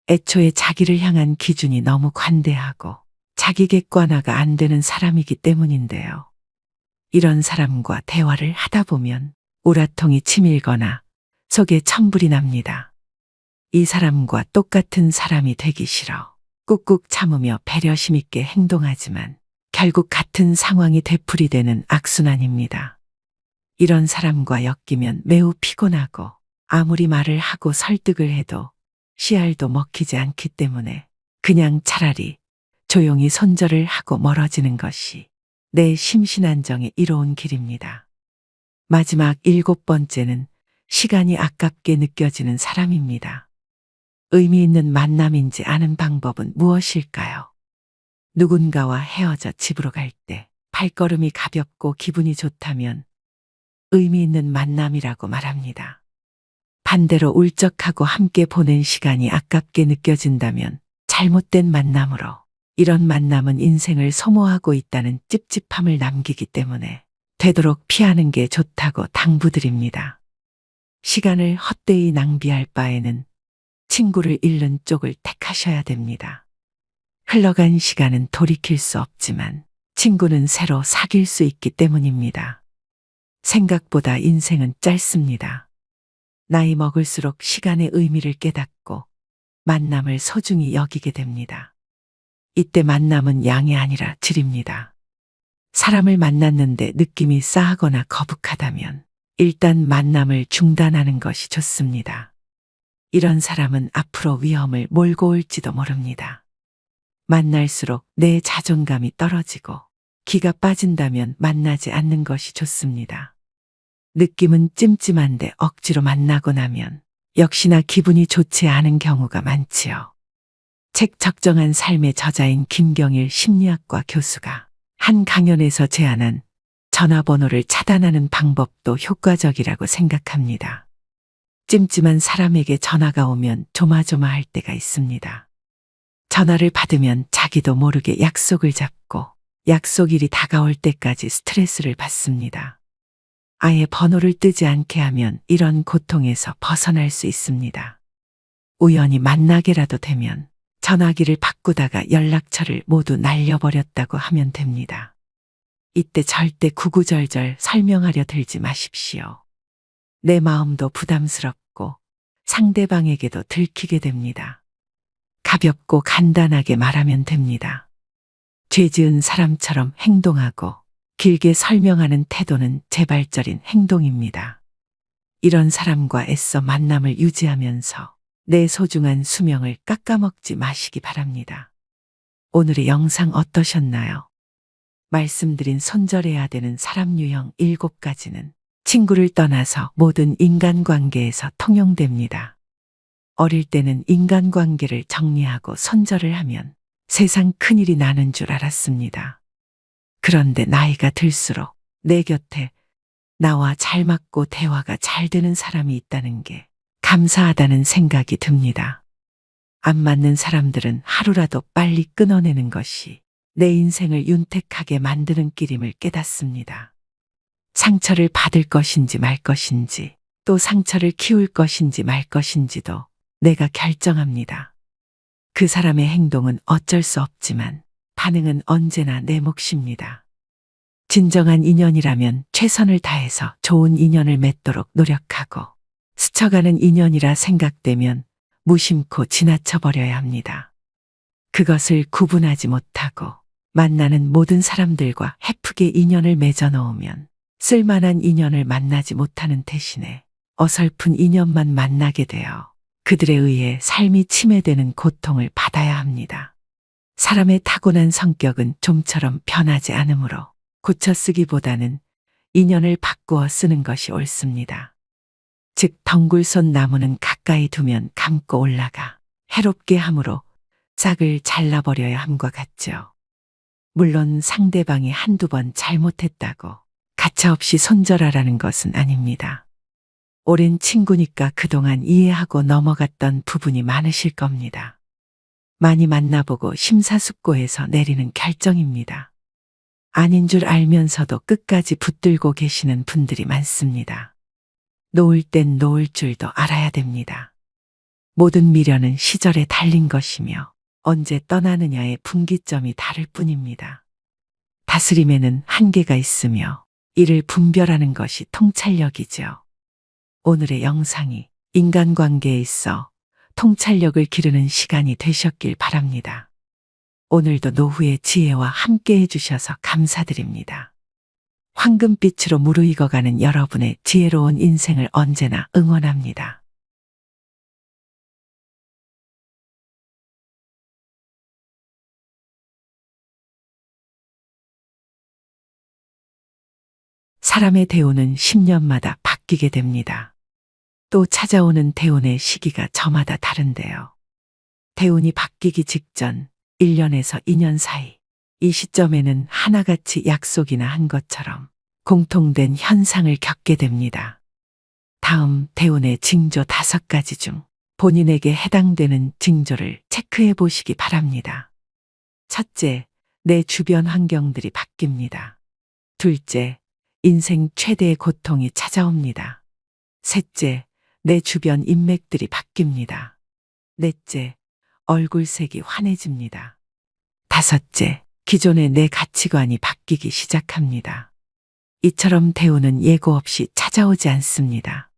애초에 자기를 향한 기준이 너무 관대하고 자기 객관화가 안 되는 사람이기 때문인데요. 이런 사람과 대화를 하다 보면 우라통이 치밀거나 속에 천불이 납니다. 이 사람과 똑같은 사람이 되기 싫어 꾹꾹 참으며 배려심 있게 행동하지만 결국 같은 상황이 되풀이되는 악순환입니다. 이런 사람과 엮이면 매우 피곤하고 아무리 말을 하고 설득을 해도 씨알도 먹히지 않기 때문에 그냥 차라리 조용히 손절을 하고 멀어지는 것이 내 심신안정에 이로운 길입니다. 마지막 7번째는 시간이 아깝게 느껴지는 사람입니다. 의미 있는 만남인지 아는 방법은 무엇일까요? 누군가와 헤어져 집으로 갈 때 발걸음이 가볍고 기분이 좋다면 의미 있는 만남이라고 말합니다. 반대로 울적하고 함께 보낸 시간이 아깝게 느껴진다면 잘못된 만남으로, 이런 만남은 인생을 소모하고 있다는 찝찝함을 남기기 때문에 되도록 피하는 게 좋다고 당부드립니다. 시간을 헛되이 낭비할 바에는 친구를 잃는 쪽을 택하셔야 됩니다. 흘러간 시간은 돌이킬 수 없지만 친구는 새로 사귈 수 있기 때문입니다. 생각보다 인생은 짧습니다. 나이 먹을수록 시간의 의미를 깨닫고 만남을 소중히 여기게 됩니다. 이때 만남은 양이 아니라 질입니다. 사람을 만났는데 느낌이 싸하거나 거북하다면 일단 만남을 중단하는 것이 좋습니다. 이런 사람은 앞으로 위험을 몰고 올지도 모릅니다. 만날수록 내 자존감이 떨어지고 기가 빠진다면 만나지 않는 것이 좋습니다. 느낌은 찜찜한데 억지로 만나고 나면 역시나 기분이 좋지 않은 경우가 많지요. 책 적정한 삶의 저자인 김경일 심리학과 교수가 한 강연에서 제안한 전화번호를 차단하는 방법도 효과적이라고 생각합니다. 찜찜한 사람에게 전화가 오면 조마조마할 때가 있습니다. 전화를 받으면 자기도 모르게 약속을 잡고 약속일이 다가올 때까지 스트레스를 받습니다. 아예 번호를 뜨지 않게 하면 이런 고통에서 벗어날 수 있습니다. 우연히 만나게라도 되면 전화기를 바꾸다가 연락처를 모두 날려버렸다고 하면 됩니다. 이때 절대 구구절절 설명하려 들지 마십시오. 내 마음도 부담스럽고 상대방에게도 들키게 됩니다. 가볍고 간단하게 말하면 됩니다. 죄 지은 사람처럼 행동하고 길게 설명하는 태도는 재발절인 행동입니다. 이런 사람과 애써 만남을 유지하면서 내 소중한 수명을 깎아먹지 마시기 바랍니다. 오늘의 영상 어떠셨나요? 말씀드린 손절해야 되는 사람 유형 7가지는 친구를 떠나서 모든 인간관계에서 통용됩니다. 어릴 때는 인간관계를 정리하고 손절을 하면 세상 큰일이 나는 줄 알았습니다. 그런데 나이가 들수록 내 곁에 나와 잘 맞고 대화가 잘 되는 사람이 있다는 게 감사하다는 생각이 듭니다. 안 맞는 사람들은 하루라도 빨리 끊어내는 것이 내 인생을 윤택하게 만드는 길임을 깨닫습니다. 상처를 받을 것인지 말 것인지, 또 상처를 키울 것인지 말 것인지도 내가 결정합니다. 그 사람의 행동은 어쩔 수 없지만 반응은 언제나 내 몫입니다. 진정한 인연이라면 최선을 다해서 좋은 인연을 맺도록 노력하고, 스쳐가는 인연이라 생각되면 무심코 지나쳐버려야 합니다. 그것을 구분하지 못하고 만나는 모든 사람들과 헤프게 인연을 맺어 놓으면 쓸만한 인연을 만나지 못하는 대신에 어설픈 인연만 만나게 되어 그들에 의해 삶이 침해되는 고통을 받아야 합니다. 사람의 타고난 성격은 좀처럼 변하지 않으므로 고쳐 쓰기보다는 인연을 바꾸어 쓰는 것이 옳습니다. 즉 덩굴손 나무는 가까이 두면 감고 올라가 해롭게 함으로 싹을 잘라버려야 함과 같죠. 물론 상대방이 한두 번 잘못했다고 가차없이 손절하라는 것은 아닙니다. 오랜 친구니까 그동안 이해하고 넘어갔던 부분이 많으실 겁니다. 많이 만나보고 심사숙고해서 내리는 결정입니다. 아닌 줄 알면서도 끝까지 붙들고 계시는 분들이 많습니다. 놓을 땐 놓을 줄도 알아야 됩니다. 모든 미련은 시절에 달린 것이며 언제 떠나느냐의 분기점이 다를 뿐입니다. 다스림에는 한계가 있으며 이를 분별하는 것이 통찰력이죠. 오늘의 영상이 인간관계에 있어 통찰력을 기르는 시간이 되셨길 바랍니다. 오늘도 노후의 지혜와 함께 해주셔서 감사드립니다. 황금빛으로 무르익어가는 여러분의 지혜로운 인생을 언제나 응원합니다. 사람의 대운은 10년마다 바뀌게 됩니다. 또 찾아오는 대운의 시기가 저마다 다른데요. 대운이 바뀌기 직전 1년에서 2년 사이 이 시점에는 하나같이 약속이나 한 것처럼 공통된 현상을 겪게 됩니다. 다음 대운의 징조 5가지 중 본인에게 해당되는 징조를 체크해 보시기 바랍니다. 첫째, 내 주변 환경들이 바뀝니다. 둘째, 인생 최대의 고통이 찾아옵니다. 셋째, 내 주변 인맥들이 바뀝니다. 넷째, 얼굴색이 환해집니다. 다섯째, 기존의 내 가치관이 바뀌기 시작합니다. 이처럼 대운은 예고 없이 찾아오지 않습니다.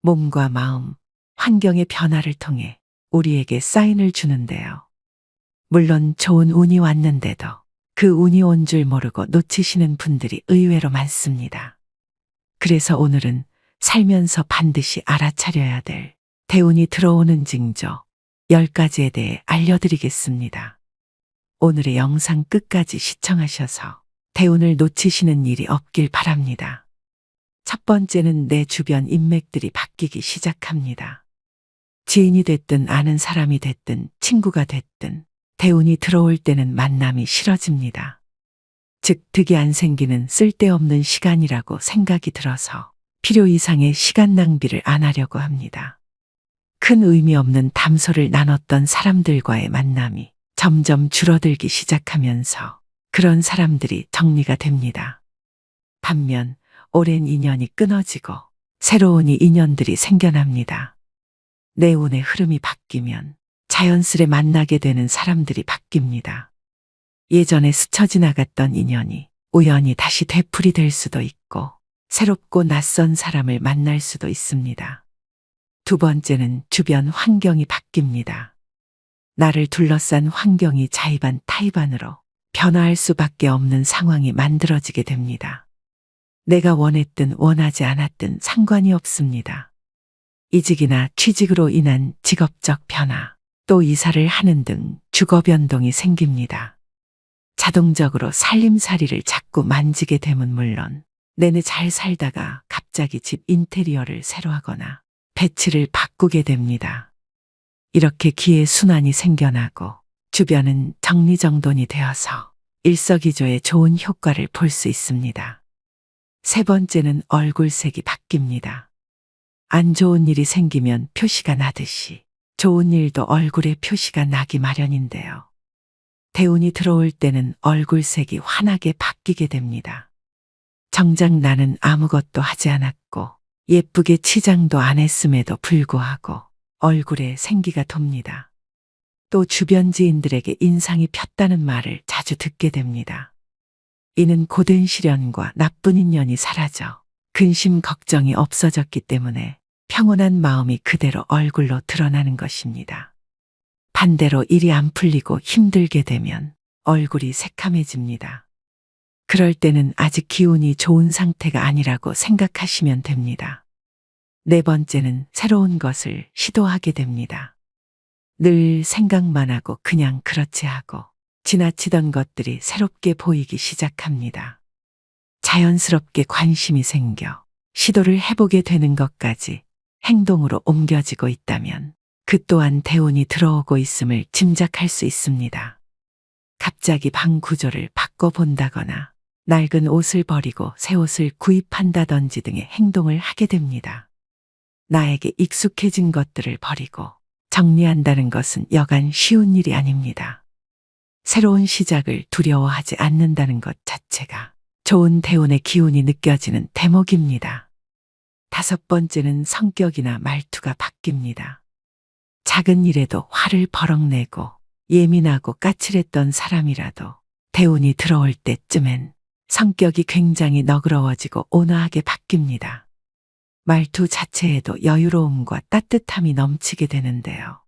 몸과 마음, 환경의 변화를 통해 우리에게 사인을 주는데요. 물론 좋은 운이 왔는데도 그 운이 온 줄 모르고 놓치시는 분들이 의외로 많습니다. 그래서 오늘은 살면서 반드시 알아차려야 될 대운이 들어오는 징조 10가지에 대해 알려드리겠습니다. 오늘의 영상 끝까지 시청하셔서 대운을 놓치시는 일이 없길 바랍니다. 첫 번째는 내 주변 인맥들이 바뀌기 시작합니다. 지인이 됐든 아는 사람이 됐든 친구가 됐든 대운이 들어올 때는 만남이 싫어집니다. 즉 득이 안 생기는 쓸데없는 시간이라고 생각이 들어서 필요 이상의 시간 낭비를 안 하려고 합니다. 큰 의미 없는 담소를 나눴던 사람들과의 만남이 점점 줄어들기 시작하면서 그런 사람들이 정리가 됩니다. 반면 오랜 인연이 끊어지고 새로운 인연들이 생겨납니다. 내 운의 흐름이 바뀌면 자연스레 만나게 되는 사람들이 바뀝니다. 예전에 스쳐 지나갔던 인연이 우연히 다시 되풀이 될 수도 있고 새롭고 낯선 사람을 만날 수도 있습니다. 두 번째는 주변 환경이 바뀝니다. 나를 둘러싼 환경이 자의반 타의반으로 변화할 수밖에 없는 상황이 만들어지게 됩니다. 내가 원했든 원하지 않았든 상관이 없습니다. 이직이나 취직으로 인한 직업적 변화, 또 이사를 하는 등 주거 변동이 생깁니다. 자동적으로 살림살이를 자꾸 만지게 되면 물론 내내 잘 살다가 갑자기 집 인테리어를 새로 하거나 배치를 바꾸게 됩니다. 이렇게 기회 순환이 생겨나고 주변은 정리정돈이 되어서 일석이조의 좋은 효과를 볼 수 있습니다. 세 번째는 얼굴색이 바뀝니다. 안 좋은 일이 생기면 표시가 나듯이 좋은 일도 얼굴에 표시가 나기 마련인데요. 대운이 들어올 때는 얼굴색이 환하게 바뀌게 됩니다. 정작 나는 아무것도 하지 않았고 예쁘게 치장도 안 했음에도 불구하고 얼굴에 생기가 돕니다. 또 주변 지인들에게 인상이 폈다는 말을 자주 듣게 됩니다. 이는 고된 시련과 나쁜 인연이 사라져 근심 걱정이 없어졌기 때문에 평온한 마음이 그대로 얼굴로 드러나는 것입니다. 반대로 일이 안 풀리고 힘들게 되면 얼굴이 새카매집니다. 그럴 때는 아직 기운이 좋은 상태가 아니라고 생각하시면 됩니다. 네 번째는 새로운 것을 시도하게 됩니다. 늘 생각만 하고 그냥 그렇지 하고 지나치던 것들이 새롭게 보이기 시작합니다. 자연스럽게 관심이 생겨 시도를 해보게 되는 것까지 행동으로 옮겨지고 있다면 그 또한 대운이 들어오고 있음을 짐작할 수 있습니다. 갑자기 방 구조를 바꿔본다거나 낡은 옷을 버리고 새 옷을 구입한다든지 등의 행동을 하게 됩니다. 나에게 익숙해진 것들을 버리고 정리한다는 것은 여간 쉬운 일이 아닙니다. 새로운 시작을 두려워하지 않는다는 것 자체가 좋은 대운의 기운이 느껴지는 대목입니다. 다섯 번째는 성격이나 말투가 바뀝니다. 작은 일에도 화를 버럭 내고 예민하고 까칠했던 사람이라도 대운이 들어올 때쯤엔 성격이 굉장히 너그러워지고 온화하게 바뀝니다. 말투 자체에도 여유로움과 따뜻함이 넘치게 되는데요.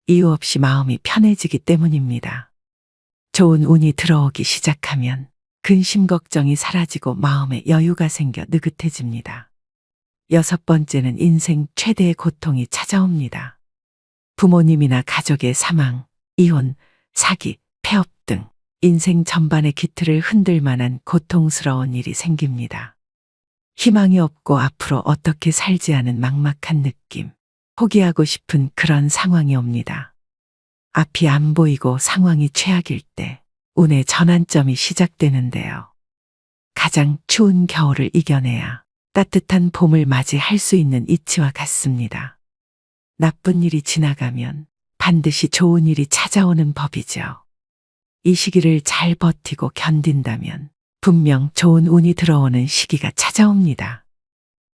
이유 없이 마음이 편해지기 때문입니다. 좋은 운이 들어오기 시작하면 근심 걱정이 사라지고 마음에 여유가 생겨 느긋해집니다. 여섯 번째는 인생 최대의 고통이 찾아옵니다. 부모님이나 가족의 사망, 이혼, 사기, 폐업 등 인생 전반의 기틀을 흔들 만한 고통스러운 일이 생깁니다. 희망이 없고 앞으로 어떻게 살지 하는 막막한 느낌, 포기하고 싶은 그런 상황이 옵니다. 앞이 안 보이고 상황이 최악일 때 운의 전환점이 시작되는데요. 가장 추운 겨울을 이겨내야 따뜻한 봄을 맞이할 수 있는 이치와 같습니다. 나쁜 일이 지나가면 반드시 좋은 일이 찾아오는 법이죠. 이 시기를 잘 버티고 견딘다면 분명 좋은 운이 들어오는 시기가 찾아옵니다.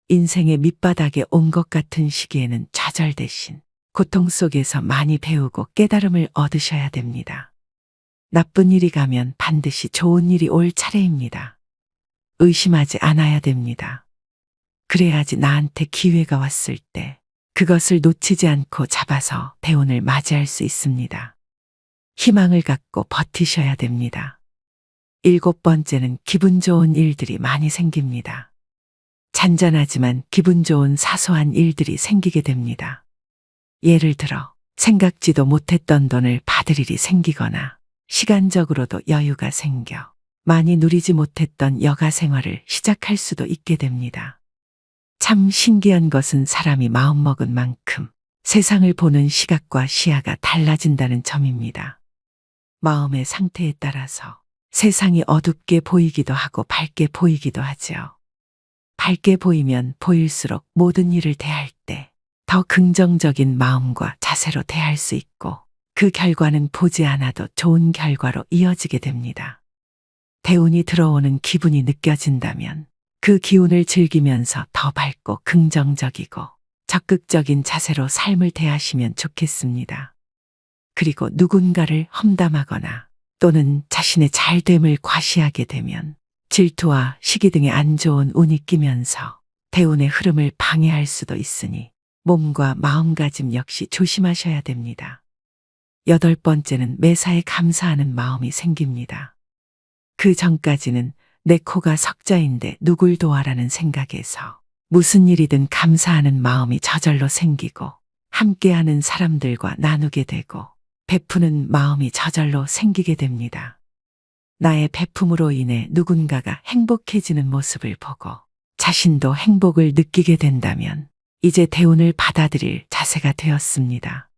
인생의 밑바닥에 온 것 같은 시기에는 좌절 대신 고통 속에서 많이 배우고 깨달음을 얻으셔야 됩니다. 나쁜 일이 가면 반드시 좋은 일이 올 차례입니다. 의심하지 않아야 됩니다. 그래야지 나한테 기회가 왔을 때 그것을 놓치지 않고 잡아서 대운을 맞이할 수 있습니다. 희망을 갖고 버티셔야 됩니다. 7번째는 기분 좋은 일들이 많이 생깁니다. 잔잔하지만 기분 좋은 사소한 일들이 생기게 됩니다. 예를 들어 생각지도 못했던 돈을 받을 일이 생기거나 시간적으로도 여유가 생겨 많이 누리지 못했던 여가 생활을 시작할 수도 있게 됩니다. 참 신기한 것은 사람이 마음먹은 만큼 세상을 보는 시각과 시야가 달라진다는 점입니다. 마음의 상태에 따라서 세상이 어둡게 보이기도 하고 밝게 보이기도 하죠. 밝게 보이면 보일수록 모든 일을 대할 때 더 긍정적인 마음과 자세로 대할 수 있고 그 결과는 보지 않아도 좋은 결과로 이어지게 됩니다. 대운이 들어오는 기분이 느껴진다면 그 기운을 즐기면서 더 밝고 긍정적이고 적극적인 자세로 삶을 대하시면 좋겠습니다. 그리고 누군가를 험담하거나 또는 자신의 잘됨을 과시하게 되면 질투와 시기 등의 안 좋은 운이 끼면서 대운의 흐름을 방해할 수도 있으니 몸과 마음가짐 역시 조심하셔야 됩니다. 8번째는 매사에 감사하는 마음이 생깁니다. 그 전까지는 내 코가 석자인데 누굴 도와라는 생각에서 무슨 일이든 감사하는 마음이 저절로 생기고 함께하는 사람들과 나누게 되고 베푸는 마음이 저절로 생기게 됩니다. 나의 베품으로 인해 누군가가 행복해지는 모습을 보고 자신도 행복을 느끼게 된다면 이제 대운을 받아들일 자세가 되었습니다.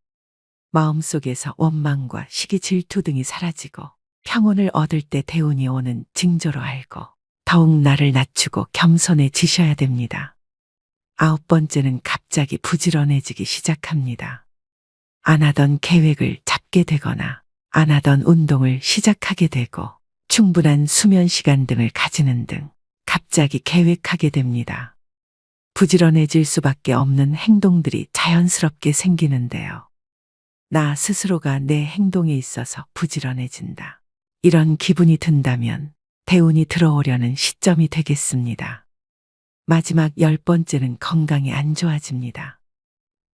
마음속에서 원망과 시기 질투 등이 사라지고 평온을 얻을 때 대운이 오는 징조로 알고 더욱 나를 낮추고 겸손해지셔야 됩니다. 9번째는 갑자기 부지런해지기 시작합니다. 안 하던 계획을 잡게 되거나 안 하던 운동을 시작하게 되고 충분한 수면 시간 등을 가지는 등 갑자기 계획하게 됩니다. 부지런해질 수밖에 없는 행동들이 자연스럽게 생기는데요. 나 스스로가 내 행동에 있어서 부지런해진다. 이런 기분이 든다면 대운이 들어오려는 시점이 되겠습니다. 마지막 10번째는 건강이 안 좋아집니다.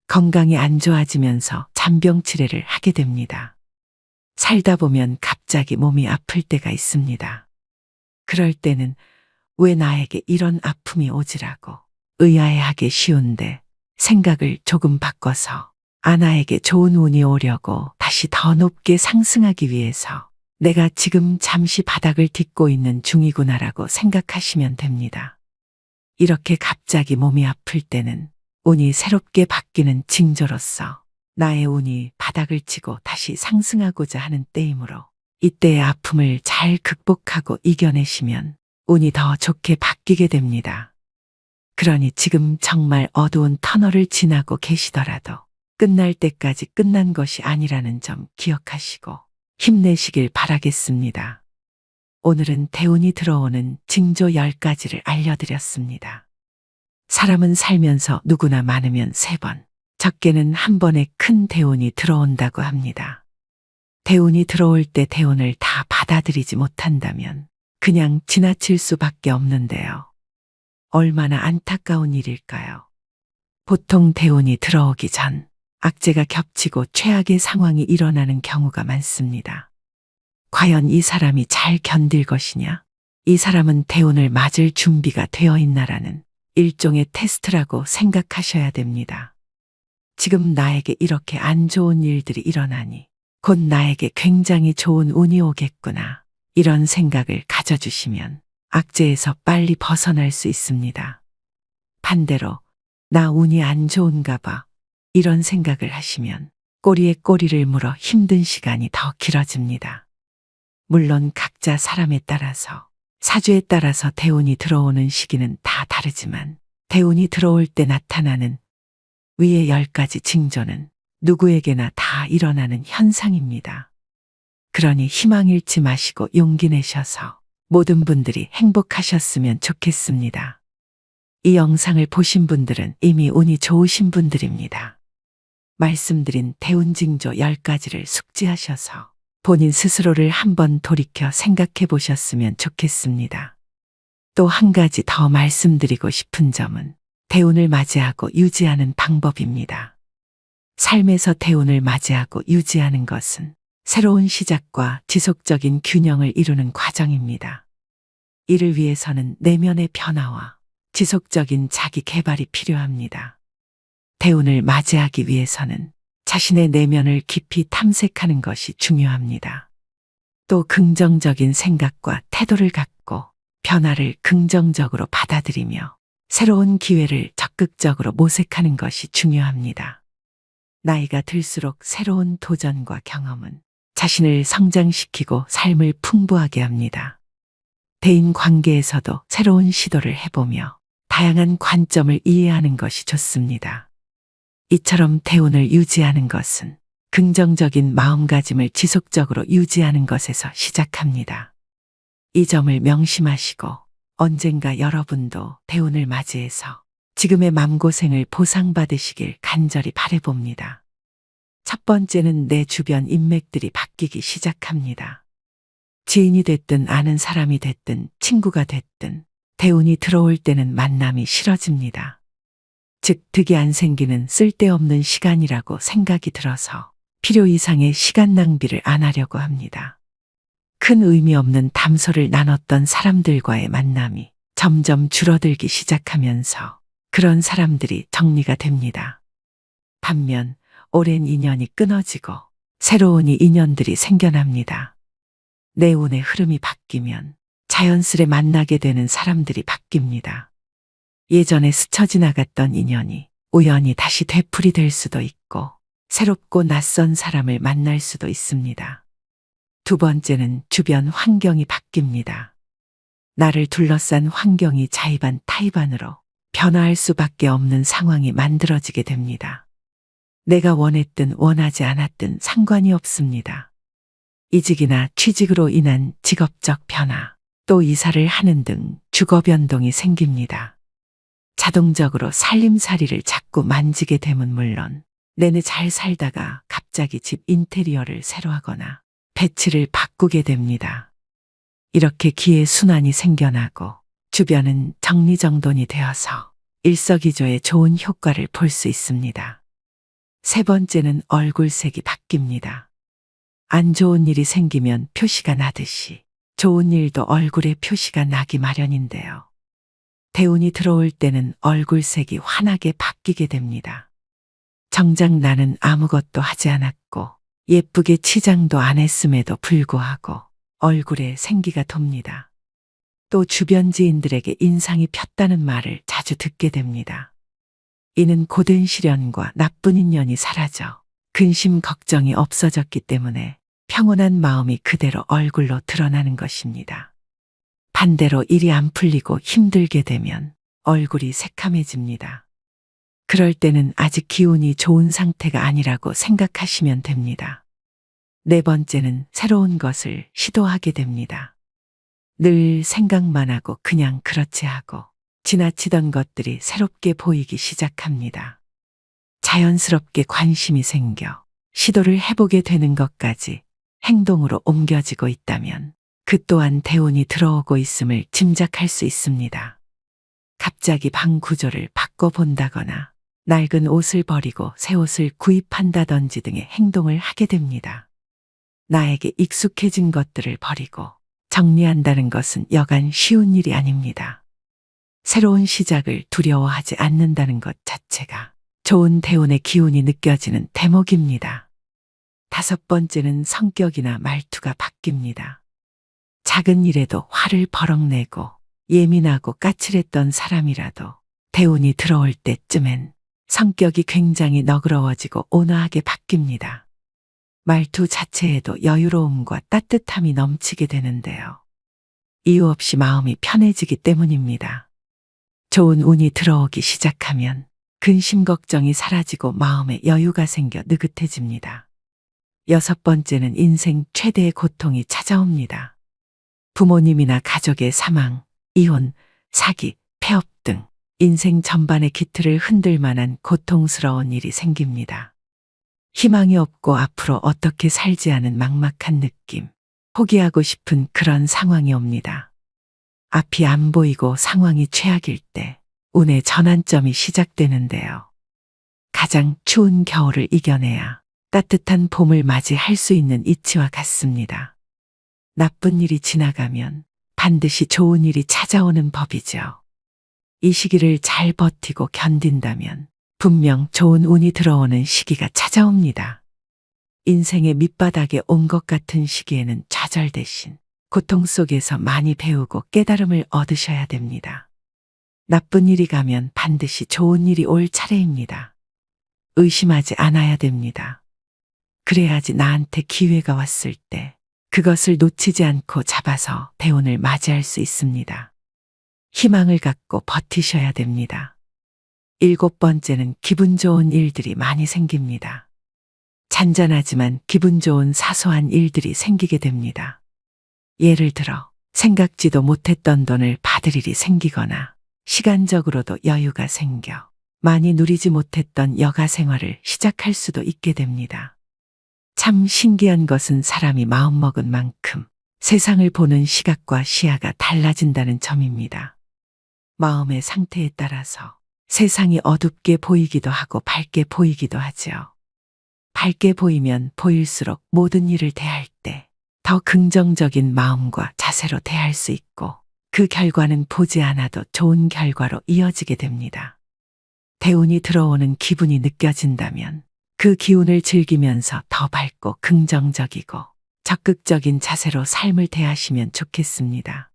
건강이 안 좋아지면서 잔병치레를 하게 됩니다. 살다 보면 갑자기 몸이 아플 때가 있습니다. 그럴 때는 왜 나에게 이런 아픔이 오지라고 의아해하기 쉬운데 생각을 조금 바꿔서 아나에게 좋은 운이 오려고 다시 더 높게 상승하기 위해서 내가 지금 잠시 바닥을 딛고 있는 중이구나라고 생각하시면 됩니다. 이렇게 갑자기 몸이 아플 때는 운이 새롭게 바뀌는 징조로서 나의 운이 바닥을 치고 다시 상승하고자 하는 때이므로 이때의 아픔을 잘 극복하고 이겨내시면 운이 더 좋게 바뀌게 됩니다. 그러니 지금 정말 어두운 터널을 지나고 계시더라도 끝날 때까지 끝난 것이 아니라는 점 기억하시고 힘내시길 바라겠습니다. 오늘은 대운이 들어오는 징조 10가지를 알려드렸습니다. 사람은 살면서 누구나 많으면 3번, 적게는 한 번에 큰 대운이 들어온다고 합니다. 대운이 들어올 때 대운을 다 받아들이지 못한다면 그냥 지나칠 수밖에 없는데요. 얼마나 안타까운 일일까요? 보통 대운이 들어오기 전 악재가 겹치고 최악의 상황이 일어나는 경우가 많습니다. 과연 이 사람이 잘 견딜 것이냐? 이 사람은 대운을 맞을 준비가 되어 있나라는 일종의 테스트라고 생각하셔야 됩니다. 지금 나에게 이렇게 안 좋은 일들이 일어나니 곧 나에게 굉장히 좋은 운이 오겠구나. 이런 생각을 가져주시면 악재에서 빨리 벗어날 수 있습니다. 반대로 나 운이 안 좋은가 봐. 이런 생각을 하시면 꼬리에 꼬리를 물어 힘든 시간이 더 길어집니다. 물론 각자 사람에 따라서, 사주에 따라서 대운이 들어오는 시기는 다 다르지만 대운이 들어올 때 나타나는 위의 10가지 징조는 누구에게나 다 일어나는 현상입니다. 그러니 희망 잃지 마시고 용기 내셔서 모든 분들이 행복하셨으면 좋겠습니다. 이 영상을 보신 분들은 이미 운이 좋으신 분들입니다. 말씀드린 대운 징조 10가지를 숙지하셔서 본인 스스로를 한번 돌이켜 생각해 보셨으면 좋겠습니다. 또 한 가지 더 말씀드리고 싶은 점은 대운을 맞이하고 유지하는 방법입니다. 삶에서 대운을 맞이하고 유지하는 것은 새로운 시작과 지속적인 균형을 이루는 과정입니다. 이를 위해서는 내면의 변화와 지속적인 자기 개발이 필요합니다. 대운을 맞이하기 위해서는 자신의 내면을 깊이 탐색하는 것이 중요합니다. 또 긍정적인 생각과 태도를 갖고 변화를 긍정적으로 받아들이며 새로운 기회를 적극적으로 모색하는 것이 중요합니다. 나이가 들수록 새로운 도전과 경험은 자신을 성장시키고 삶을 풍부하게 합니다. 대인 관계에서도 새로운 시도를 해보며 다양한 관점을 이해하는 것이 좋습니다. 이처럼 대운을 유지하는 것은 긍정적인 마음가짐을 지속적으로 유지하는 것에서 시작합니다. 이 점을 명심하시고 언젠가 여러분도 대운을 맞이해서 지금의 맘고생을 보상받으시길 간절히 바라봅니다. 첫 번째는 내 주변 인맥들이 바뀌기 시작합니다. 지인이 됐든 아는 사람이 됐든 친구가 됐든 대운이 들어올 때는 만남이 싫어집니다. 즉 득이 안 생기는 쓸데없는 시간이라고 생각이 들어서 필요 이상의 시간 낭비를 안 하려고 합니다. 큰 의미 없는 담소를 나눴던 사람들과의 만남이 점점 줄어들기 시작하면서 그런 사람들이 정리가 됩니다. 반면 오랜 인연이 끊어지고 새로운 인연들이 생겨납니다. 내 운의 흐름이 바뀌면 자연스레 만나게 되는 사람들이 바뀝니다. 예전에 스쳐 지나갔던 인연이 우연히 다시 되풀이 될 수도 있고 새롭고 낯선 사람을 만날 수도 있습니다. 두 번째는 주변 환경이 바뀝니다. 나를 둘러싼 환경이 자의반 타의반으로 변화할 수밖에 없는 상황이 만들어지게 됩니다. 내가 원했든 원하지 않았든 상관이 없습니다. 이직이나 취직으로 인한 직업적 변화, 또 이사를 하는 등 주거 변동이 생깁니다. 자동적으로 살림살이를 자꾸 만지게 되면 물론 내내 잘 살다가 갑자기 집 인테리어를 새로 하거나 배치를 바꾸게 됩니다. 이렇게 기회 순환이 생겨나고 주변은 정리정돈이 되어서 일석이조의 좋은 효과를 볼 수 있습니다. 세 번째는 얼굴색이 바뀝니다. 안 좋은 일이 생기면 표시가 나듯이 좋은 일도 얼굴에 표시가 나기 마련인데요. 대운이 들어올 때는 얼굴색이 환하게 바뀌게 됩니다. 정작 나는 아무것도 하지 않았고 예쁘게 치장도 안 했음에도 불구하고 얼굴에 생기가 돕니다. 또 주변 지인들에게 인상이 폈다는 말을 자주 듣게 됩니다. 이는 고된 시련과 나쁜 인연이 사라져 근심 걱정이 없어졌기 때문에 평온한 마음이 그대로 얼굴로 드러나는 것입니다. 반대로 일이 안 풀리고 힘들게 되면 얼굴이 새카매집니다. 그럴 때는 아직 기운이 좋은 상태가 아니라고 생각하시면 됩니다. 네 번째는 새로운 것을 시도하게 됩니다. 늘 생각만 하고 그냥 그렇지 하고 지나치던 것들이 새롭게 보이기 시작합니다. 자연스럽게 관심이 생겨 시도를 해보게 되는 것까지 행동으로 옮겨지고 있다면 그 또한 대운이 들어오고 있음을 짐작할 수 있습니다. 갑자기 방 구조를 바꿔본다거나 낡은 옷을 버리고 새 옷을 구입한다든지 등의 행동을 하게 됩니다. 나에게 익숙해진 것들을 버리고 정리한다는 것은 여간 쉬운 일이 아닙니다. 새로운 시작을 두려워하지 않는다는 것 자체가 좋은 대운의 기운이 느껴지는 대목입니다. 다섯 번째는 성격이나 말투가 바뀝니다. 작은 일에도 화를 버럭 내고 예민하고 까칠했던 사람이라도 대운이 들어올 때쯤엔 성격이 굉장히 너그러워지고 온화하게 바뀝니다. 말투 자체에도 여유로움과 따뜻함이 넘치게 되는데요. 이유 없이 마음이 편해지기 때문입니다. 좋은 운이 들어오기 시작하면 근심 걱정이 사라지고 마음에 여유가 생겨 느긋해집니다. 6번째는 인생 최대의 고통이 찾아옵니다. 부모님이나 가족의 사망, 이혼, 사기, 폐업 등 인생 전반의 기틀을 흔들 만한 고통스러운 일이 생깁니다. 희망이 없고 앞으로 어떻게 살지 하는 막막한 느낌, 포기하고 싶은 그런 상황이 옵니다. 앞이 안 보이고 상황이 최악일 때 운의 전환점이 시작되는데요. 가장 추운 겨울을 이겨내야 따뜻한 봄을 맞이할 수 있는 이치와 같습니다. 나쁜 일이 지나가면 반드시 좋은 일이 찾아오는 법이죠. 이 시기를 잘 버티고 견딘다면 분명 좋은 운이 들어오는 시기가 찾아옵니다. 인생의 밑바닥에 온 것 같은 시기에는 좌절 대신 고통 속에서 많이 배우고 깨달음을 얻으셔야 됩니다. 나쁜 일이 가면 반드시 좋은 일이 올 차례입니다. 의심하지 않아야 됩니다. 그래야지 나한테 기회가 왔을 때 그것을 놓치지 않고 잡아서 대운을 맞이할 수 있습니다. 희망을 갖고 버티셔야 됩니다. 7번째는 기분 좋은 일들이 많이 생깁니다. 잔잔하지만 기분 좋은 사소한 일들이 생기게 됩니다. 예를 들어 생각지도 못했던 돈을 받을 일이 생기거나 시간적으로도 여유가 생겨 많이 누리지 못했던 여가 생활을 시작할 수도 있게 됩니다. 참 신기한 것은 사람이 마음먹은 만큼 세상을 보는 시각과 시야가 달라진다는 점입니다. 마음의 상태에 따라서 세상이 어둡게 보이기도 하고 밝게 보이기도 하죠. 밝게 보이면 보일수록 모든 일을 대할 때 더 긍정적인 마음과 자세로 대할 수 있고 그 결과는 보지 않아도 좋은 결과로 이어지게 됩니다. 대운이 들어오는 기분이 느껴진다면 그 기운을 즐기면서 더 밝고 긍정적이고 적극적인 자세로 삶을 대하시면 좋겠습니다.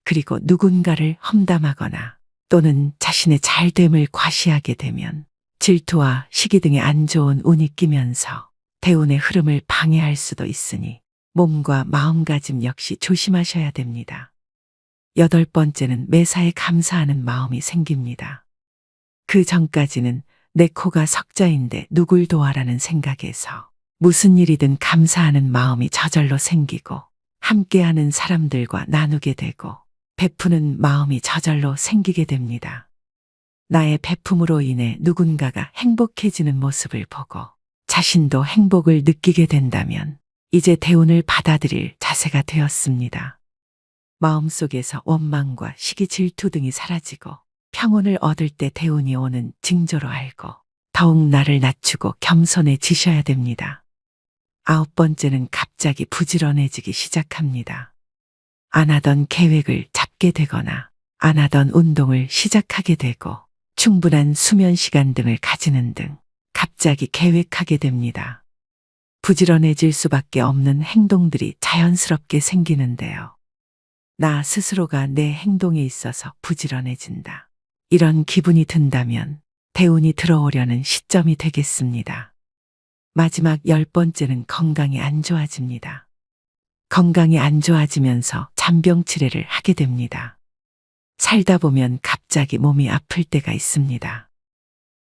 그리고 누군가를 험담하거나 또는 자신의 잘됨을 과시하게 되면 질투와 시기 등의 안 좋은 운이 끼면서 대운의 흐름을 방해할 수도 있으니 몸과 마음가짐 역시 조심하셔야 됩니다. 8번째는 매사에 감사하는 마음이 생깁니다. 그 전까지는 내 코가 석자인데 누굴 도와라는 생각에서 무슨 일이든 감사하는 마음이 저절로 생기고 함께하는 사람들과 나누게 되고 베푸는 마음이 저절로 생기게 됩니다. 나의 베품으로 인해 누군가가 행복해지는 모습을 보고 자신도 행복을 느끼게 된다면 이제 대운을 받아들일 자세가 되었습니다. 마음속에서 원망과 시기 질투 등이 사라지고 평온을 얻을 때 대운이 오는 징조로 알고 더욱 나를 낮추고 겸손해지셔야 됩니다. 9번째는 갑자기 부지런해지기 시작합니다. 안 하던 계획을 잡게 되거나 안 하던 운동을 시작하게 되고 충분한 수면 시간 등을 가지는 등 갑자기 계획하게 됩니다. 부지런해질 수밖에 없는 행동들이 자연스럽게 생기는데요. 나 스스로가 내 행동에 있어서 부지런해진다. 이런 기분이 든다면 대운이 들어오려는 시점이 되겠습니다. 마지막 10번째는 건강이 안 좋아집니다. 건강이 안 좋아지면서 잔병 치레를 하게 됩니다. 살다 보면 갑자기 몸이 아플 때가 있습니다.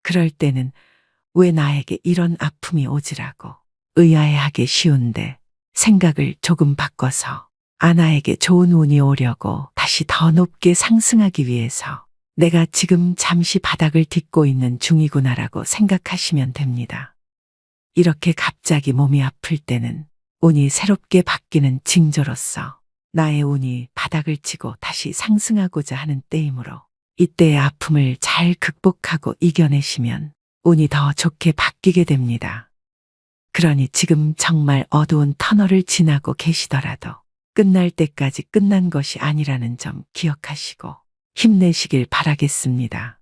그럴 때는 왜 나에게 이런 아픔이 오지라고 의아해하기 쉬운데 생각을 조금 바꿔서 아나에게 좋은 운이 오려고 다시 더 높게 상승하기 위해서 내가 지금 잠시 바닥을 딛고 있는 중이구나라고 생각하시면 됩니다. 이렇게 갑자기 몸이 아플 때는 운이 새롭게 바뀌는 징조로서 나의 운이 바닥을 치고 다시 상승하고자 하는 때이므로 이때의 아픔을 잘 극복하고 이겨내시면 운이 더 좋게 바뀌게 됩니다. 그러니 지금 정말 어두운 터널을 지나고 계시더라도 끝날 때까지 끝난 것이 아니라는 점 기억하시고 힘내시길 바라겠습니다.